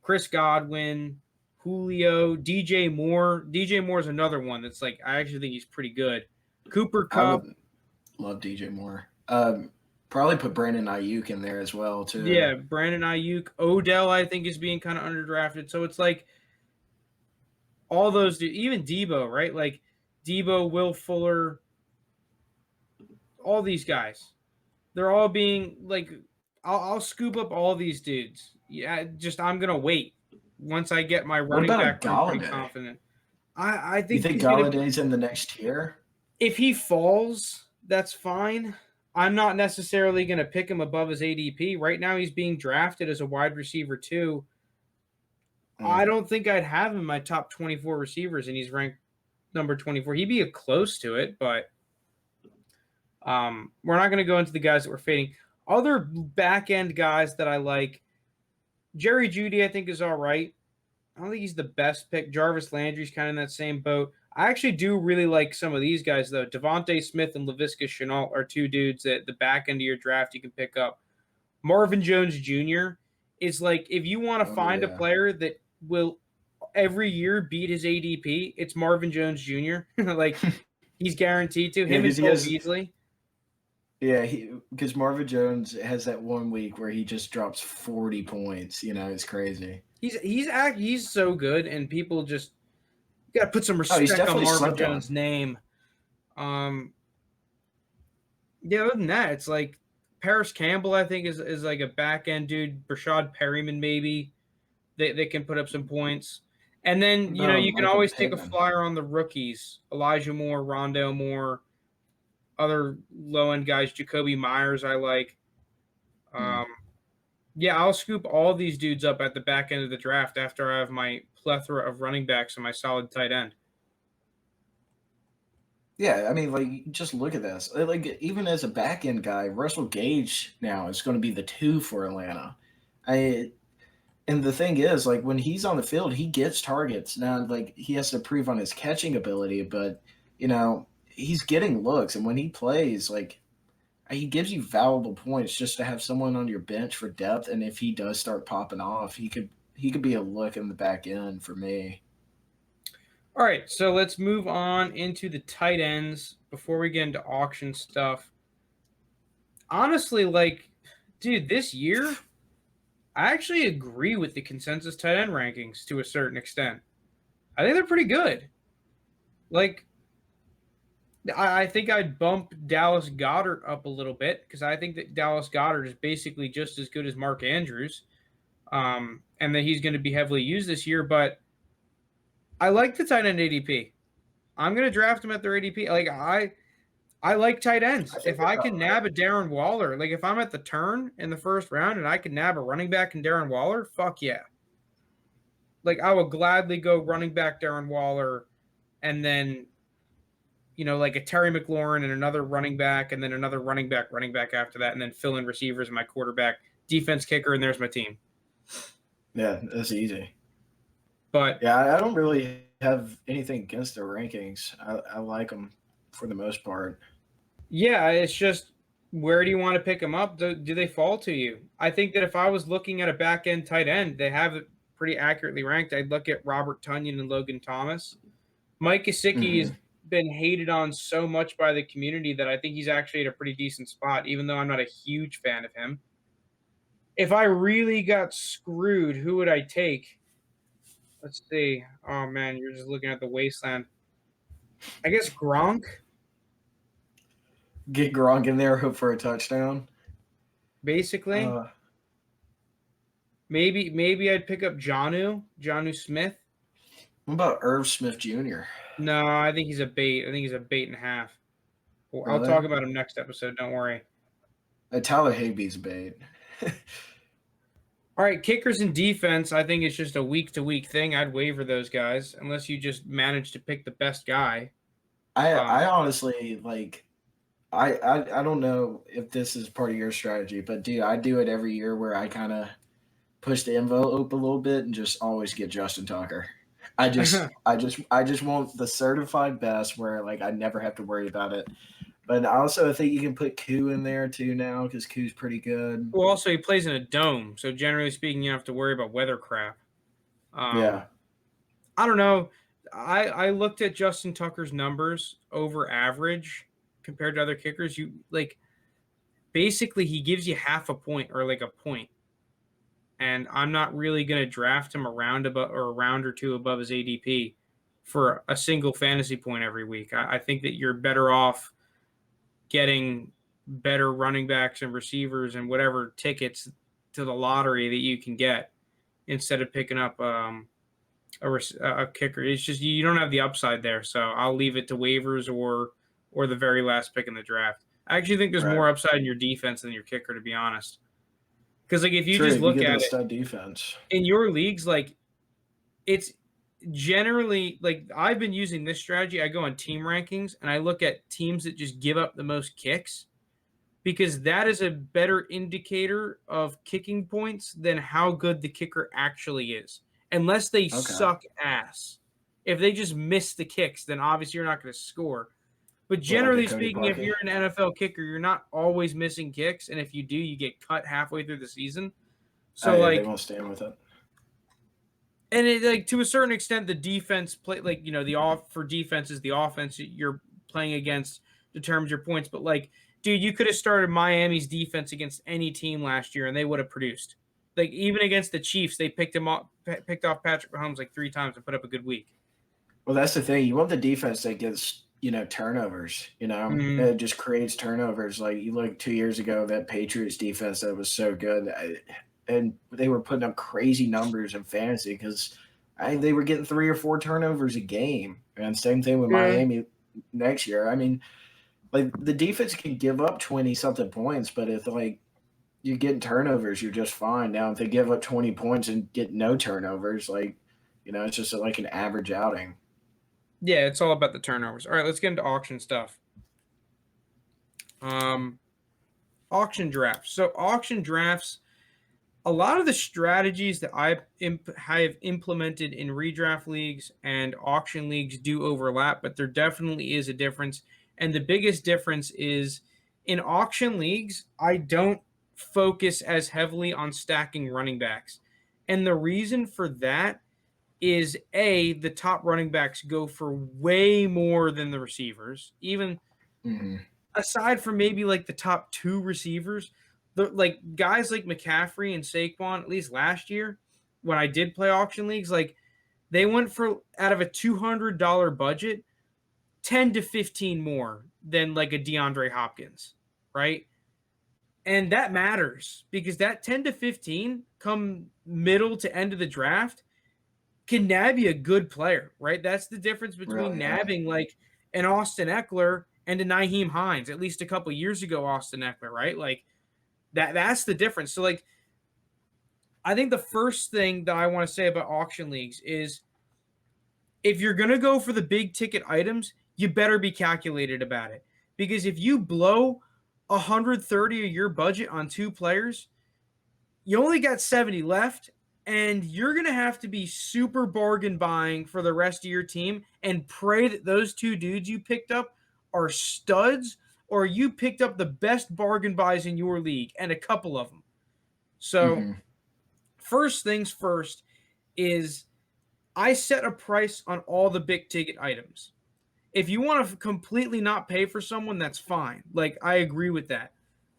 Chris Godwin, Julio, DJ Moore. DJ Moore is another one that's like I actually think he's pretty good. Cooper I Cup. would love DJ Moore. Probably put Brandon Ayuk in there as well too. Yeah, Brandon Ayuk. Odell, I think, is being kind of underdrafted. So it's like all those dudes, even Debo, right? Like Debo, Will Fuller, all these guys. They're all being like, I'll scoop up all these dudes. Yeah, just I'm gonna wait once I get my What running about a back room pretty Galladay? confident. I You think think he's gonna. Galladay's in the next tier? If he falls, that's fine. I'm not necessarily gonna pick him above his ADP. Right now, he's being drafted as a wide receiver too. I Mm. don't think I'd have him in my top 24 receivers, and he's ranked number 24. He'd be close to it, but we're not going to go into the guys that we're fading. Other back end guys that I like, Jerry Jeudy, I think is all right. I don't think he's the best pick. Jarvis Landry's kind of in that same boat. I actually do really like some of these guys though. Devontae Smith and Laviska Shenault are two dudes that the back end of your draft you can pick up. Marvin Jones Jr. is like if you want to Oh find a yeah. player that will every year beat his ADP, it's Marvin Jones Jr. Like he's guaranteed to. Yeah, Him and because he Cole has. Beasley. Yeah, because Marvin Jones has that one week where he just drops 40 points. You know, it's crazy. He's so good, and people just got to put some Oh, he's respect on definitely Marvin slept Jones' on. name. Yeah, other than that, it's like Paris Campbell. I think is like a back end dude. Brashad Perryman maybe they can put up some points, and then No, you can Michael always take a Pittman. flyer on the rookies: Elijah Moore, Rondell Moore, other low end guys. Jacoby Myers, I like. Hmm. Um, yeah, I'll scoop all these dudes up at the back end of the draft after I have my plethora of running backs and my solid tight end. Yeah, I mean, like, just look at this. Like, even as a back end guy, Russell Gage now is going to be the 2 for Atlanta. I And the thing is, like, when he's on the field, he gets targets. Now, like, he has to prove on his catching ability, but, he's getting looks. And when he plays, like, he gives you valuable points just to have someone on your bench for depth. And if he does start popping off, he could be a look in the back end for me. All right, so let's move on into the tight ends before we get into auction stuff. Honestly, like, dude, this year, I actually agree with the consensus tight end rankings to a certain extent. I think they're pretty good. Like, I think I'd bump Dallas Goedert up a little bit because I think that Dallas Goedert is basically just as good as Mark Andrews, and that he's going to be heavily used this year. But I like the tight end ADP. I'm going to draft him at their ADP. Like I like tight ends. I think If they're I about can right. nab a Darren Waller, like if I'm at the turn in the first round and I can nab a running back in Darren Waller, fuck yeah. Like I will gladly go running back Darren Waller and then like a Terry McLaurin and another running back and then another running back after that, and then fill in receivers and my quarterback, defense, kicker, and there's my team. Yeah, that's easy. But Yeah, I don't really have anything against their rankings. I like them for the most part. yeah, it's just where do you want to pick them up? Do they fall to you? I think that if I was looking at a back end tight end, they have it pretty accurately ranked. I'd look at Robert Tonyan and Logan Thomas. Mike Gesicki has Hmm. been hated on so much by the community that I think he's actually at a pretty decent spot, even though I'm not a huge fan of him. If I really got screwed, who would I take? Let's see. Oh man, you're just looking at the wasteland. I guess Gronk, Get Gronk in there, hope for a touchdown. basically. Uh, Maybe I'd pick up Jonnu Smith. what about Irv Smith Jr.? No, I think he's a bait. I think he's a bait and a half. Well, I'll talk Really? about him next episode. Don't worry. Tyler Higbee's a bait. All right, kickers and defense. I think it's just a week to week thing. I'd waiver those guys unless you just manage to pick the best guy. I honestly like. I don't know if this is part of your strategy, but dude, I do it every year where I kind of push the envelope a little bit and just always get Justin Tucker. I just want the certified best where like I never have to worry about it. But I also think you can put Koo in there too now because Koo's pretty good. Well, also he plays in a dome, so generally speaking, you don't have to worry about weather crap. Yeah. I don't know. I looked at Justin Tucker's numbers over average compared to other kickers. You like basically he gives you half a point or like a point, and I'm not really going to draft him around above or a round or two above his ADP for a single fantasy point every week. I think that you're better off getting better running backs and receivers and whatever tickets to the lottery that you can get instead of picking up a kicker. It's just you don't have the upside there, so I'll leave it to waivers or the very last pick in the draft. I actually think there's Right. more upside in your defense than your kicker, to be honest. Because like if you True. just If you look get at that it stud defense. in your leagues, like it's generally like I've been using this strategy. I go on team rankings and I look at teams that just give up the most kicks because that is a better indicator of kicking points than how good the kicker actually is. Unless they Okay. suck ass. If they just miss the kicks, then obviously you're not going to score. But Like a generally Cody speaking, if Parkey. you're an NFL kicker, you're not always missing kicks, and if you do, you get cut halfway through the season. Oh So yeah, they like, won't stand with it. and it like to a certain extent, the defense play like the off for defense is the offense you're playing against determines your points. But like, dude, you could have started Miami's defense against any team last year, and they would have produced. Like even against the Chiefs, they picked off Patrick Mahomes like 3 times and put up a good week. Well, that's the thing. You want the defense that gets turnovers. Mm-hmm. It just creates turnovers. Like you look 2 years ago, that Patriots defense that was so good, and they were putting up crazy numbers in fantasy because they were getting 3 or 4 turnovers a game. And same thing with Yeah. Miami next year. I mean, like the defense can give up 20 something points, but if like you're getting turnovers, you're just fine. Now, if they give up 20 points and get no turnovers, like it's just like an average outing. Yeah, it's all about the turnovers. All right, let's get into auction stuff. Um, Auction drafts. So auction drafts, a lot of the strategies that have implemented in redraft leagues and auction leagues do overlap, but there definitely is a difference. And the biggest difference is in auction leagues, I don't focus as heavily on stacking running backs. And the reason for that is the top running backs go for way more than the receivers. Even aside from maybe like the top two receivers, the like guys like McCaffrey and Saquon, at least last year when I did play auction leagues, like they went for out of a $200 budget, 10 to 15 more than like a DeAndre Hopkins, right? And that matters because that 10 to 15 come middle to end of the draft can nab you a good player, right? That's the difference between Really, yeah. nabbing like an Austin Eckler and a Nyheim Hines. At least a couple years ago, Austin Eckler, right? Like that's the difference. So like I think the first thing that I want to say about auction leagues is if you're going to go for the big ticket items, you better be calculated about it. Because if you blow 130 of your budget on two players, you only got 70 left, and you're going to have to be super bargain buying for the rest of your team and pray that those two dudes you picked up are studs or you picked up the best bargain buys in your league and a couple of them. So, first things first is I set a price on all the big ticket items. If you want to completely not pay for someone, that's fine. Like, I agree with that.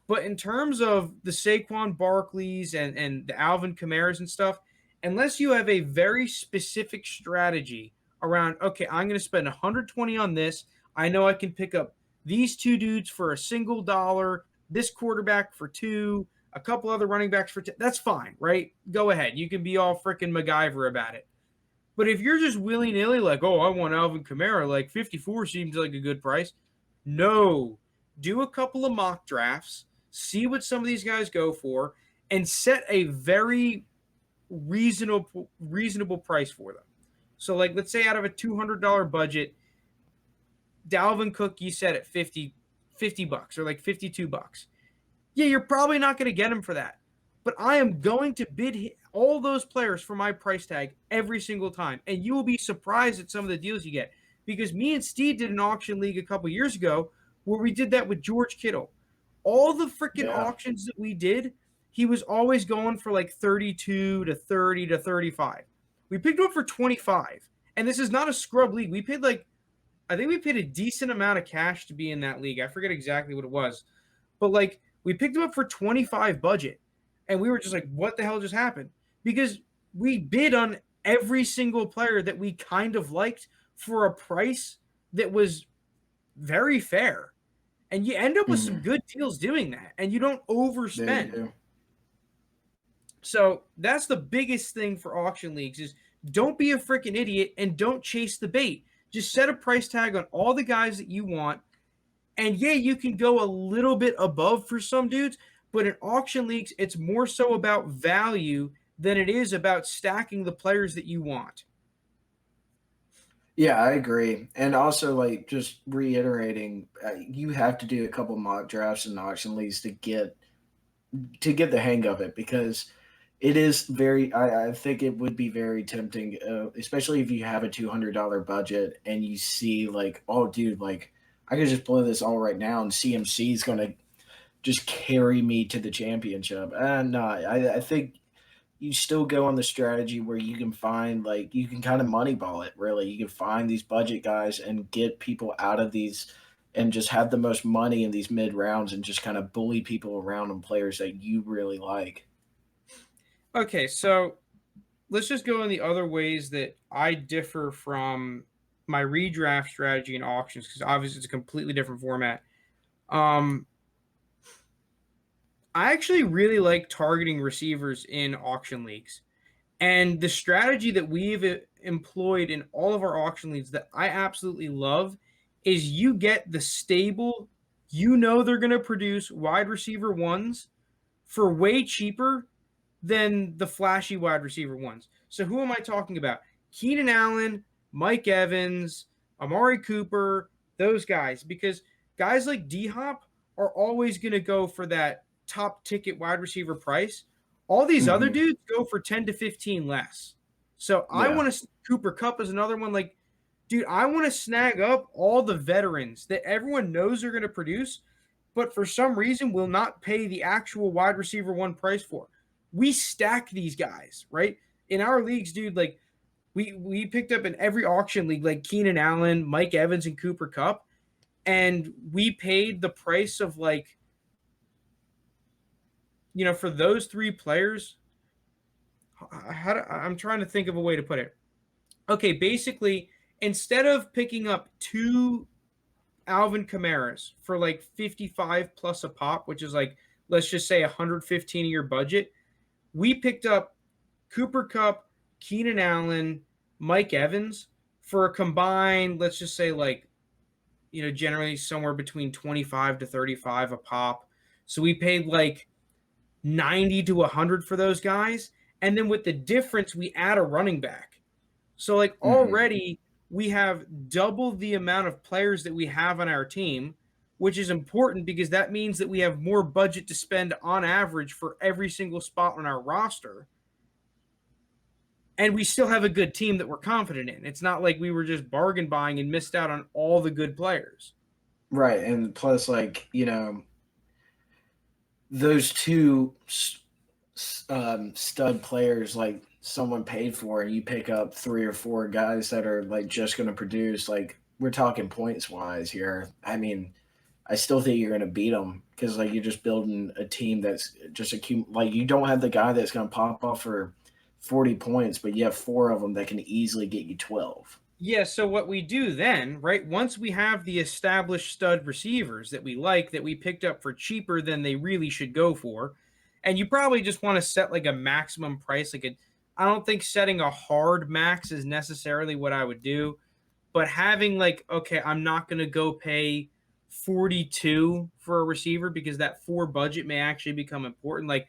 But in terms of the Saquon Barkleys and the Alvin Kamaras and stuff, unless you have a very specific strategy around, okay, I'm going to spend 120 on this. I know I can pick up these two dudes for a single dollar, this quarterback for two, a couple other running backs for 10. That's fine, right? Go ahead. You can be all freaking MacGyver about it. But if you're just willy nilly, like, oh, I want Alvin Kamara, like 54 seems like a good price. No. Do a couple of mock drafts, see what some of these guys go for, and set a very reasonable price for them. So, like, let's say out of a $200 budget, Dalvin Cook, you set at 50 bucks or like 52 bucks. Yeah, you're probably not going to get him for that. But I am going to bid all those players for my price tag every single time. And you will be surprised at some of the deals you get. Because me and Steed did an auction league a couple years ago where we did that with George Kittle. All the freaking auctions that we did, he was always going for like 32 to 30 to 35. We picked him up for 25. And this is not a scrub league. We paid like, I think we paid a decent amount of cash to be in that league. I forget exactly what it was. But like, we picked him up for 25 budget. And we were just like, what the hell just happened? Because we bid on every single player that we kind of liked for a price that was very fair. And you end up with some good deals doing that. And you don't overspend. Do. So that's the biggest thing for auction leagues is don't be a freaking idiot and don't chase the bait. Just set a price tag on all the guys that you want. And yeah, you can go a little bit above for some dudes, but in auction leagues, it's more so about value than it is about stacking the players that you want. Yeah, I agree. And also, like, just reiterating, you have to do a couple mock drafts and auction leagues to get the hang of it because it is very. I think it would be very tempting, especially if you have a $200 budget and you see like, oh, dude, like I could just blow this all right now, and CMC is going to just carry me to the championship. No, I think you still go on the strategy where you can find like you can kind of moneyball it. Really, you can find these budget guys and get people out of these, and just have the most money in these mid rounds and just kind of bully people around on players that you really like. Okay, so let's just go in the other ways that I differ from my redraft strategy in auctions because obviously it's a completely different format. I actually really like targeting receivers in auction leagues. And the strategy that we've employed in all of our auction leagues that I absolutely love is you get the stable, they're going to produce wide receiver ones for way cheaper than the flashy wide receiver ones. So who am I talking about? Keenan Allen, Mike Evans, Amari Cooper, those guys. Because guys like D-Hop are always going to go for that top ticket wide receiver price. All these other dudes go for 10 to 15 less. So I want to, Cooper Kupp is another one. Like, dude, I want to snag up all the veterans that everyone knows are going to produce but for some reason will not pay the actual wide receiver one price for. We stack these guys, right? In our leagues, dude, like we picked up in every auction league like Keenan Allen, Mike Evans, and Cooper Kupp, and we paid the price of like, for those three players. I'm trying to think of a way to put it. Okay, basically, instead of picking up two Alvin Kamaras for like 55 plus a pop, which is like, let's just say 115 of your budget, we picked up Cooper Kupp, Keenan Allen, Mike Evans for a combined, let's just say like, generally somewhere between 25 to 35 a pop. So we paid like 90 to 100 for those guys. And then with the difference, we add a running back. So like already we have double the amount of players that we have on our team, which is important because that means that we have more budget to spend on average for every single spot on our roster. And we still have a good team that we're confident in. It's not like we were just bargain buying and missed out on all the good players. Right. And plus, like, those two stud players, like someone paid for, and you pick up 3 or 4 guys that are like just going to produce, like, we're talking points wise here. I mean, I still think you're going to beat them because like you're just building a team that's just like you don't have the guy that's going to pop off for 40 points, but you have 4 of them that can easily get you 12. Yeah, so what we do then, right, once we have the established stud receivers that we like, that we picked up for cheaper than they really should go for, and you probably just want to set like a maximum price. I don't think setting a hard max is necessarily what I would do, but having like, okay, I'm not going to go pay 42 for a receiver because that 4 budget may actually become important. Like,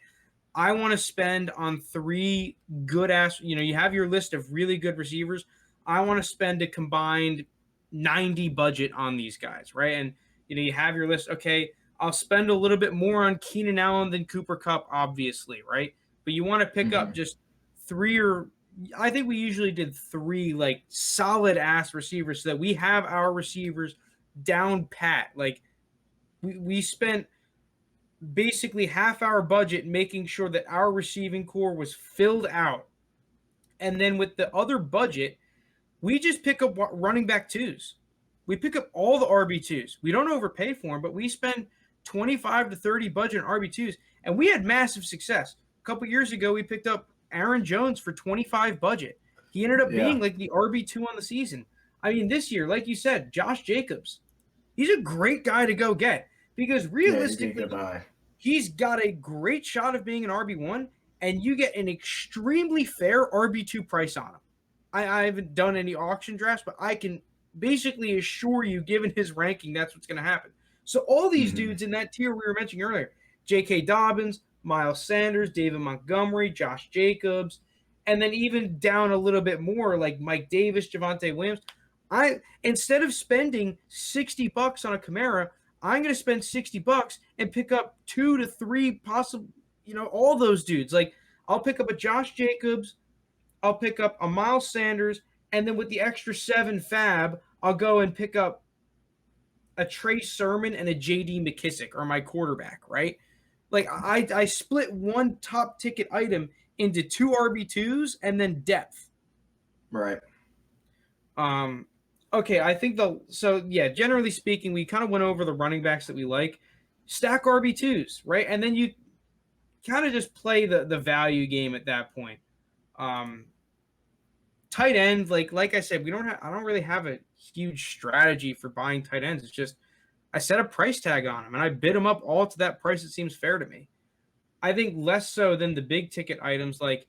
I want to spend on 3 good ass, you have your list of really good receivers. I want to spend a combined 90 budget on these guys, right? And you have your list. Okay, I'll spend a little bit more on Keenan Allen than Cooper Kupp, obviously, right? But you want to pick up just 3 or I think we usually did 3 like solid ass receivers so that we have our receivers down pat. Like we spent basically half our budget making sure that our receiving core was filled out. And then with the other budget, we just pick up running back twos. We pick up all the RB2s. We don't overpay for them, but we spend 25 to 30 budget on RB2s, and we had massive success. A couple years ago, we picked up Aaron Jones for 25 budget. He ended up being like the RB2 on the season. I mean, this year, like you said, Josh Jacobs, he's a great guy to go get because realistically, he's got a great shot of being an RB1, and you get an extremely fair RB2 price on him. I haven't done any auction drafts, but I can basically assure you, given his ranking, that's what's going to happen. So all these dudes in that tier we were mentioning earlier, J.K. Dobbins, Miles Sanders, David Montgomery, Josh Jacobs, and then even down a little bit more like Mike Davis, Javonte Williams, instead of spending $60 on a Kamara, I'm going to spend $60 and pick up 2 to 3 possible, all those dudes. Like I'll pick up a Josh Jacobs, I'll pick up a Miles Sanders, and then with the extra 7 fab, I'll go and pick up a Trey Sermon and a J.D. McKissick or my quarterback, right? Like I split one top ticket item into 2 RB2s and then depth. Right. Okay, I think generally speaking, we kind of went over the running backs that we like. Stack RB2s, right? And then you kind of just play the value game at that point. Tight end, like I said, I don't really have a huge strategy for buying tight ends. It's just I set a price tag on them and I bid them up all to that price that seems fair to me. I think less so than the big ticket items. Like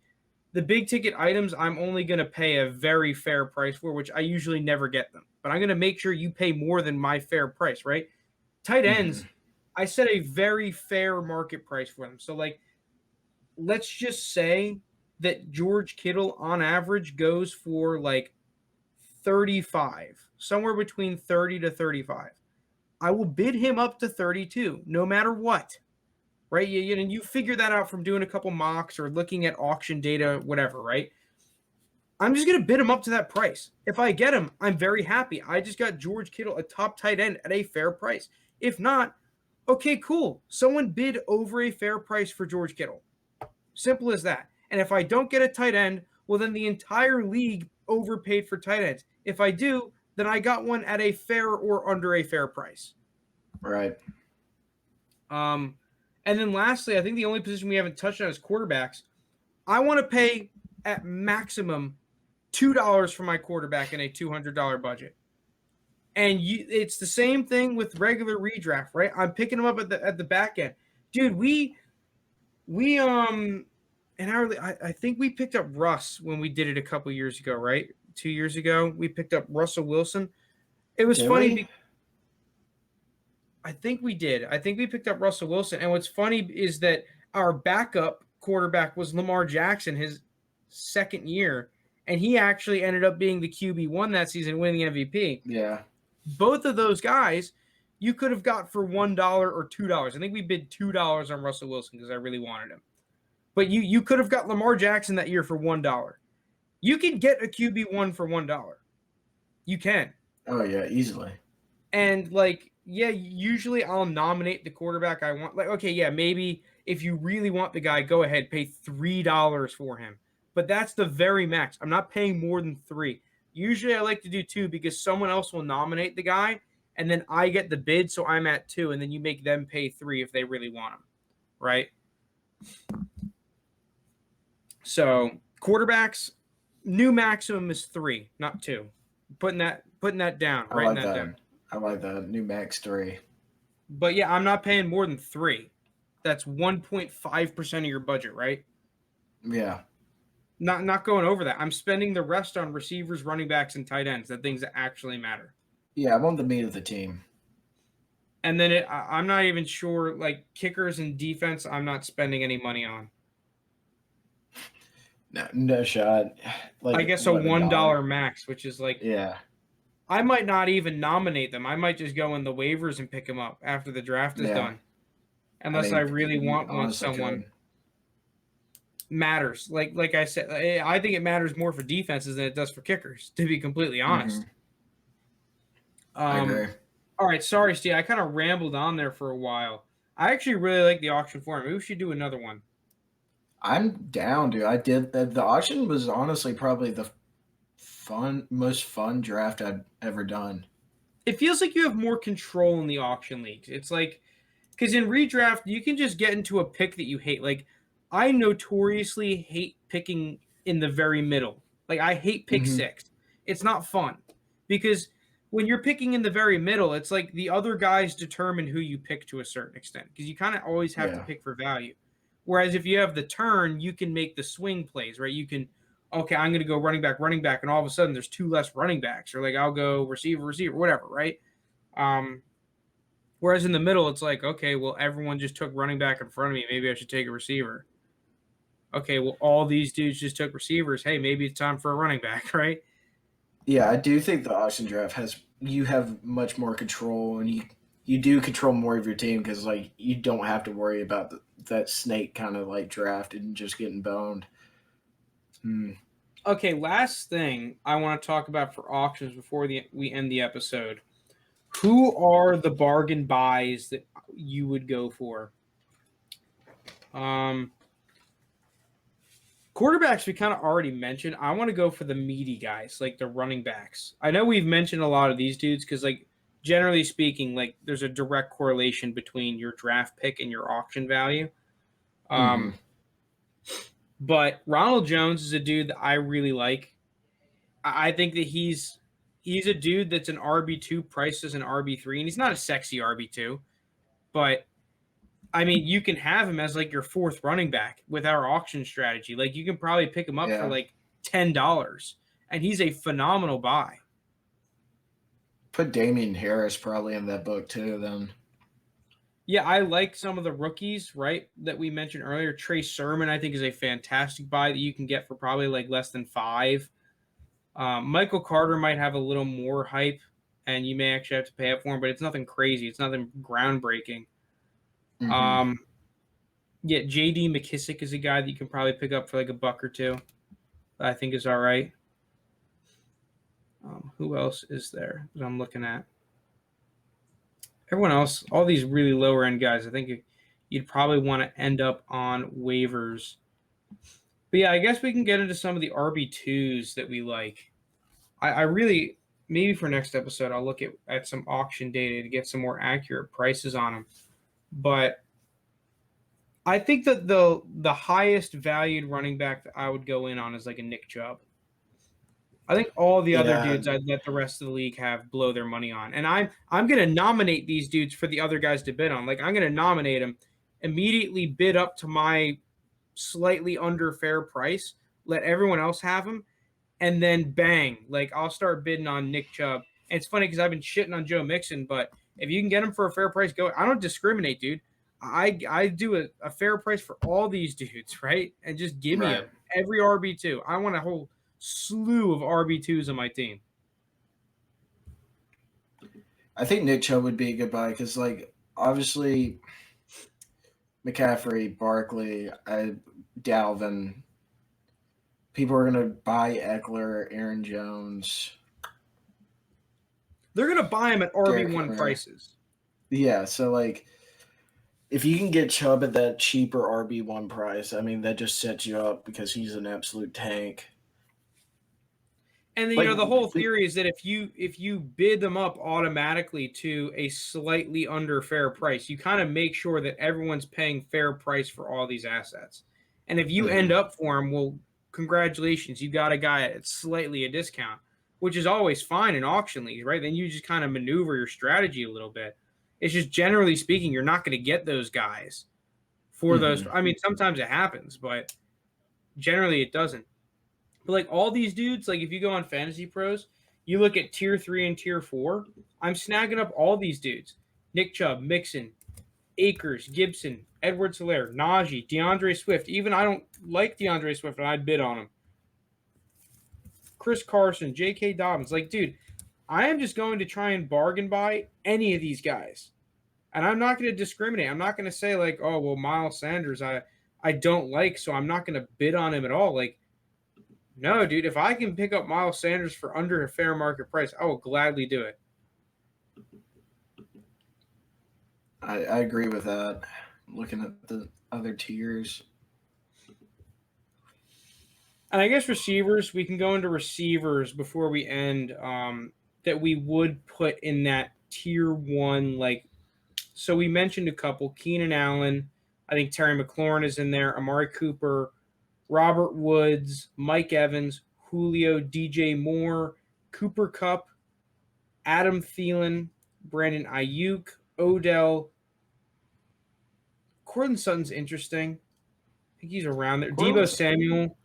the big ticket items, I'm only going to pay a very fair price for, which I usually never get them. But I'm going to make sure you pay more than my fair price, right? Tight ends, I set a very fair market price for them. So like, let's just say that George Kittle on average goes for like 35, somewhere between 30 to 35. I will bid him up to 32, no matter what, right? You figure that out from doing a couple mocks or looking at auction data, whatever, right? I'm just going to bid him up to that price. If I get him, I'm very happy. I just got George Kittle, a top tight end, at a fair price. If not, Okay, cool. Someone bid over a fair price for George Kittle. Simple as that. And if I don't get a tight end, well, then the entire league overpaid for tight ends. If I do, then I got one at a fair or under a fair price. Right. And then lastly, I think the only position we haven't touched on is quarterbacks. I want to pay at maximum $2 for my quarterback in a $200 budget. And it's the same thing with regular redraft, right? I'm picking them up at the back end. Dude, I think we picked up Russ when we did it a couple years ago, right? 2 years ago, we picked up Russell Wilson. It was Did funny. we? I think we did. I think we picked up Russell Wilson. And what's funny is that our backup quarterback was Lamar Jackson his second year, and he actually ended up being the QB1 that season, winning the MVP. Yeah. Both of those guys you could have got for $1 or $2. I think we bid $2 on Russell Wilson because I really wanted him. But you could have got Lamar Jackson that year for $1. You can get a QB1 for $1. You can. Oh yeah, easily. And usually I'll nominate the quarterback I want. Like, okay, yeah, maybe if you really want the guy, go ahead, pay $3 for him. But that's the very max. I'm not paying more than $3. Usually I like to do $2 because someone else will nominate the guy, and then I get the bid, so I'm at $2, and then you make them pay $3 if they really want him, right? So quarterbacks, new maximum is $3, not $2. Putting that down, writing that down. I like that. New max 3. But yeah, I'm not paying more than 3. That's 1.5% of your budget, right? Yeah. Not going over that. I'm spending the rest on receivers, running backs, and tight ends, the things that actually matter. Yeah, I want the meat of the team. And then I'm not even sure, like kickers and defense, I'm not spending any money on. No shot. I guess a $1 max, which is like, yeah. I might not even nominate them. I might just go in the waivers and pick them up after the draft is done. Unless I really want someone. Matters. Like I said, I think it matters more for defenses than it does for kickers, to be completely honest. I agree. All right, sorry, Steve. I kind of rambled on there for a while. I actually really like the auction form. Maybe we should do another one. I'm down, dude. I did the auction was honestly probably the most fun draft I've ever done. It feels like you have more control in the auction leagues. It's like, because in redraft you can just get into a pick that you hate. Like I notoriously hate picking in the very middle. Like I hate pick 6. It's not fun because when you're picking in the very middle, it's like the other guys determine who you pick to a certain extent because you kind of always have to pick for value. Whereas if you have the turn, you can make the swing plays, right? You can, okay, I'm going to go running back, and all of a sudden there's 2 less running backs, or like I'll go receiver, whatever, right? Whereas in the middle, it's like, okay, well, everyone just took running back in front of me. Maybe I should take a receiver. Okay, well, all these dudes just took receivers. Hey, maybe it's time for a running back, right? Yeah, I do think the auction draft you have much more control, and you do control more of your team because like you don't have to worry about that snake kind of like draft and just getting boned. Okay, last thing I want to talk about for auctions before we end the episode. Who are the bargain buys that you would go for? Quarterbacks we kind of already mentioned. I want to go for the meaty guys, like the running backs. I know we've mentioned a lot of these dudes because, like, generally speaking, like there's a direct correlation between your draft pick and your auction value. But Ronald Jones is a dude that I really like. I think that he's a dude that's an RB2 priced as an RB3, and he's not a sexy RB2, but I mean, you can have him as like your 4th running back with our auction strategy. Like you can probably pick him up for like $10, and he's a phenomenal buy. Put Damian Harris probably in that book too, then. Yeah, I like some of the rookies, right, that we mentioned earlier. Trey Sermon, I think, is a fantastic buy that you can get for probably like less than $5. Michael Carter might have a little more hype, and you may actually have to pay up for him, but it's nothing crazy. It's nothing groundbreaking. Yeah, J.D. McKissick is a guy that you can probably pick up for like $1 or $2. That I think is all right. Who else is there that I'm looking at? Everyone else, all these really lower end guys, I think you'd probably want to end up on waivers. But yeah, I guess we can get into some of the RB2s that we like. I really, maybe for next episode, I'll look at some auction data to get some more accurate prices on them. But I think that the highest valued running back that I would go in on is like a Nick Chubb. I think all the other Yeah, dudes I'd let the rest of the league have blow their money on. And I'm gonna nominate these dudes for the other guys to bid on. Like I'm gonna nominate them, immediately bid up to my slightly under fair price, let everyone else have them, and then bang, like I'll start bidding on Nick Chubb. And it's funny because I've been shitting on Joe Mixon, but if you can get him for a fair price, go. I don't discriminate, dude. I do a fair price for all these dudes, right? And just give me right. them. Every RB2. I want a whole slew of RB2s on my team. I think Nick Chubb would be a good buy because, like, obviously McCaffrey, Barkley, Dalvin. People are going to buy Eckler, Aaron Jones. They're gonna buy him at RB1 prices. Yeah, so like if you can get Chubb at that cheaper RB1 price, I mean that just sets you up because he's an absolute tank. And then, Like the whole theory is that if you bid them up automatically to a slightly under fair price, you kind of make sure that everyone's paying fair price for all these assets. And if you end up for them, well, congratulations, you got a guy at slightly a discount, which is always fine in auction leagues, right? Then you just kind of maneuver your strategy a little bit. It's just generally speaking, you're not going to get those guys for those. I mean, sometimes it happens, but generally it doesn't. But like all these dudes, like if you go on Fantasy Pros, you look at tier 3 and tier 4, I'm snagging up all these dudes. Nick Chubb, Mixon, Akers, Gibson, Edwards-Helaire, Najee, DeAndre Swift. Even I don't like DeAndre Swift, and I'd bid on him. Chris Carson, J.K. Dobbins. Like, dude, I am just going to try and bargain buy any of these guys. And I'm not going to discriminate. I'm not going to say like, oh, well, Miles Sanders, I don't like, so I'm not going to bid on him at all. Like, no, dude, if I can pick up Miles Sanders for under a fair market price, I will gladly do it. I agree with that. Looking at the other tiers. And I guess receivers, we can go into receivers before we end, that we would put in that tier 1. Like, so we mentioned a couple. Keenan Allen, I think Terry McLaurin is in there, Amari Cooper, Robert Woods, Mike Evans, Julio, DJ Moore, Cooper Kupp, Adam Thielen, Brandon Ayuk, Odell. Courtland Sutton's interesting. I think he's around there. Deebo Samuel.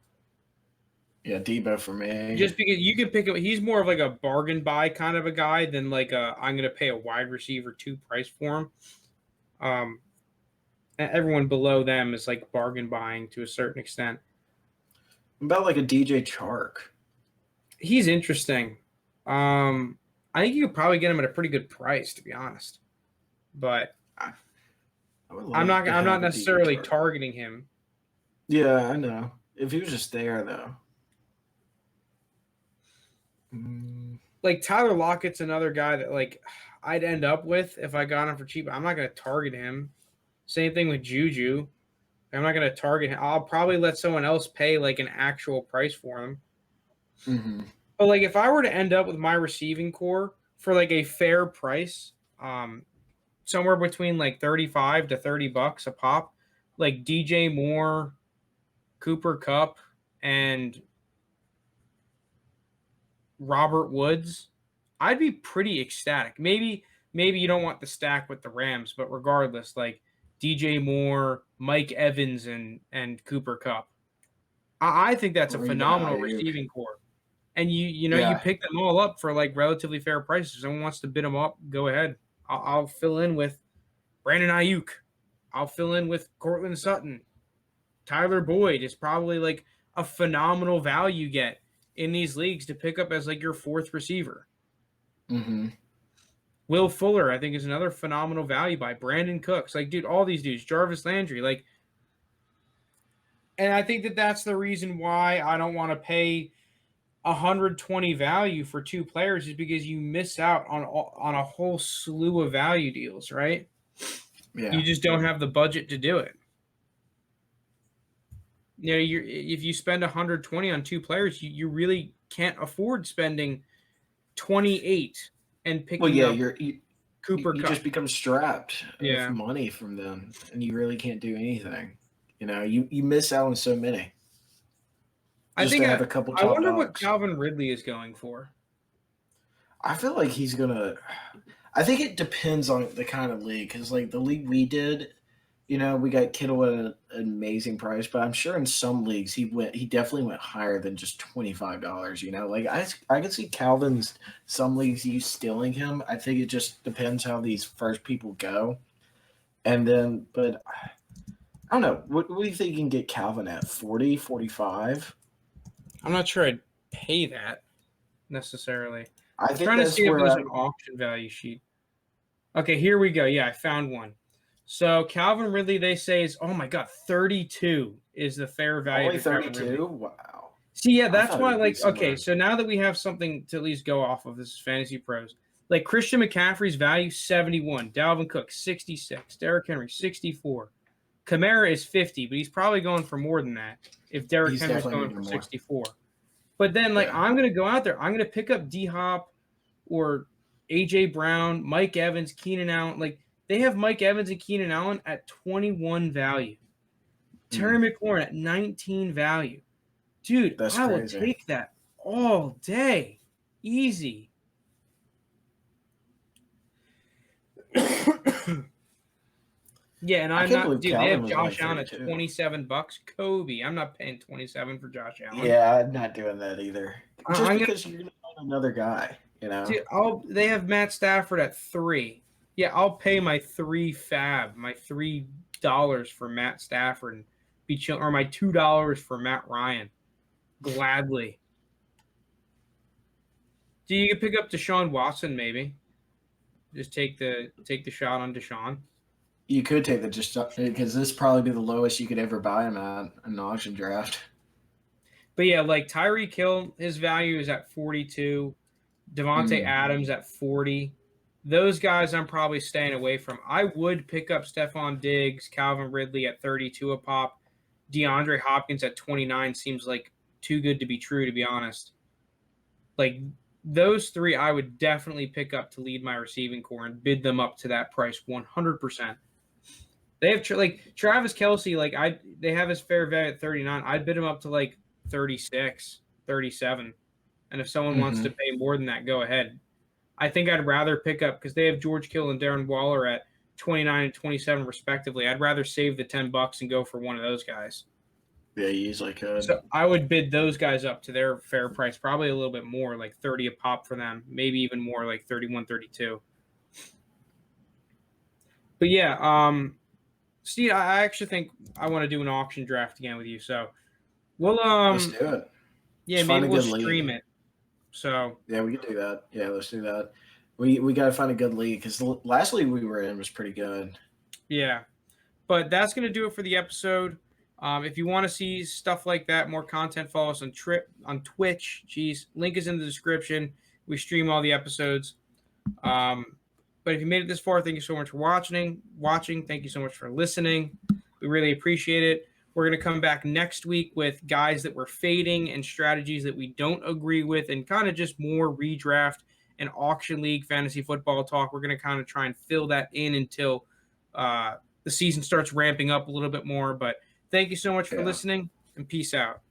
Yeah, Deebo for me. Just because you can pick him. He's more of like a bargain buy kind of a guy than like I'm going to pay a wide receiver 2 price for him. Everyone below them is like bargain buying to a certain extent. About like a DJ Chark. He's interesting. I think you could probably get him at a pretty good price, to be honest. But I'm not necessarily targeting him. Yeah, I know. If he was just there, though. Like Tyler Lockett's another guy that like I'd end up with if I got him for cheap. I'm not going to target him. Same thing with Juju. I'm not going to target him. I'll probably let someone else pay like an actual price for him. But like if I were to end up with my receiving core for like a fair price, somewhere between like $35 to $30 a pop, like DJ Moore, Cooper Kupp, and Robert Woods, I'd be pretty ecstatic. Maybe you don't want the stack with the Rams, but regardless, like DJ Moore, Mike Evans, and Cooper Kupp. I think that's a phenomenal receiving core. And you pick them all up for like relatively fair prices. If someone wants to bid them up, go ahead. I'll fill in with Brandon Ayuk. I'll fill in with Courtland Sutton. Tyler Boyd is probably like a phenomenal value get in these leagues to pick up as like your 4th receiver. Will Fuller, I think, is another phenomenal value buy. Brandon Cooks, like, dude, all these dudes, Jarvis Landry, like, and I think that that's the reason why I don't want to pay 120 value for 2 players is because you miss out on a whole slew of value deals, right? You Yeah. just don't have the budget to do it. You know, if you spend 120 on 2 players, you really can't afford spending 28 and Well, picking yeah, up Cooper you Cup. just become strapped of Yeah. money from them, and you really can't do anything. You know, you miss out on so many I just think to have a couple I top wonder what dogs. Calvin Ridley is going for. I feel like he's gonna. I think it depends on the kind of league, because like the league we did, you know, we got Kittle at an amazing price, but I'm sure in some leagues he definitely went higher than just $25. You know, like I could see Calvin's some leagues you stealing him. I think it just depends how these first people go, and then but I don't know. What do you think you can get Calvin at 40, 45? I'm not sure I'd pay that necessarily. I I'm think trying to that's see if where there's I an auction value sheet. Okay, here we go. Yeah, I found one. So Calvin Ridley, they say is, oh my God, 32 is the fair value only for Calvin Ridley. 32. Wow, See, yeah, I that's thought why. it'd be Like, okay, somewhere. so now that we have something to at least go off of, this is Fantasy Pros. Like Christian McCaffrey's value 71, Dalvin Cook 66, Derrick Henry 64, Kamara is 50, but he's probably going for more than that if Derrick He's Henry's definitely going gonna for get more. 64. But then, like, Yeah. I'm gonna go out there, I'm gonna pick up D Hop or AJ Brown, Mike Evans, Keenan Allen. Like, they have Mike Evans and Keenan Allen at 21 value, Terry Mm, McLaurin at 19 value. Dude, that's I will crazy. take that all day. Easy. Yeah, and I I'm can't not, believe dude, they Calvin have was only Josh Allen at 32. $27. Kobe, I'm not paying 27 for Josh Allen. Yeah, I'm not doing that either. Just I'm gonna, because you're gonna find another guy, you know. dude, they have Matt Stafford at 3. Yeah, I'll pay my 3 fab, my $3 for Matt Stafford and be chill, or my $2 for Matt Ryan. Gladly. Do you could pick up Deshaun Watson maybe? Just take the shot on Deshaun. You could take the just because this probably be the lowest you could ever buy him at an auction draft. But yeah, like Tyreek Hill, his value is at 42. Devontae Mm, Adams at 40. Those guys I'm probably staying away from. I would pick up Stephon Diggs, Calvin Ridley at 32 a pop. DeAndre Hopkins at 29 seems like too good to be true, to be honest. Like those 3 I would definitely pick up to lead my receiving core and bid them up to that price 100%. They have like Travis Kelce, they have his fair value at 39. I'd bid him up to like 36, 37. And if someone wants to hmm pay more than that, go ahead. I think I'd rather pick up because they have George Kittle and Darren Waller at 29 and 27 respectively. I'd rather save the $10 and go for one of those guys. Yeah, you easily could. So I would bid those guys up to their fair price, probably a little bit more, like 30 a pop for them, maybe even more, like 31, 32. But yeah, Steve, I actually think I want to do an auction draft again with you. So we'll Let's do it. yeah, Just find maybe a we'll good league. stream it. So Yeah, we could do that. Yeah, let's do that. We got to find a good league because the last league we were in was pretty good. yeah. But that's going to do it for the episode. If you want to see stuff like that, more content, follow us on Twitch. Jeez, link is in the description. We stream all the episodes. But if you made it this far, thank you so much for watching. Thank you so much for listening. We really appreciate it. We're going to come back next week with guys that we're fading and strategies that we don't agree with, and kind of just more redraft and auction league fantasy football talk. We're going to kind of try and fill that in until the season starts ramping up a little bit more. But thank you so much for Yeah. listening, and peace out.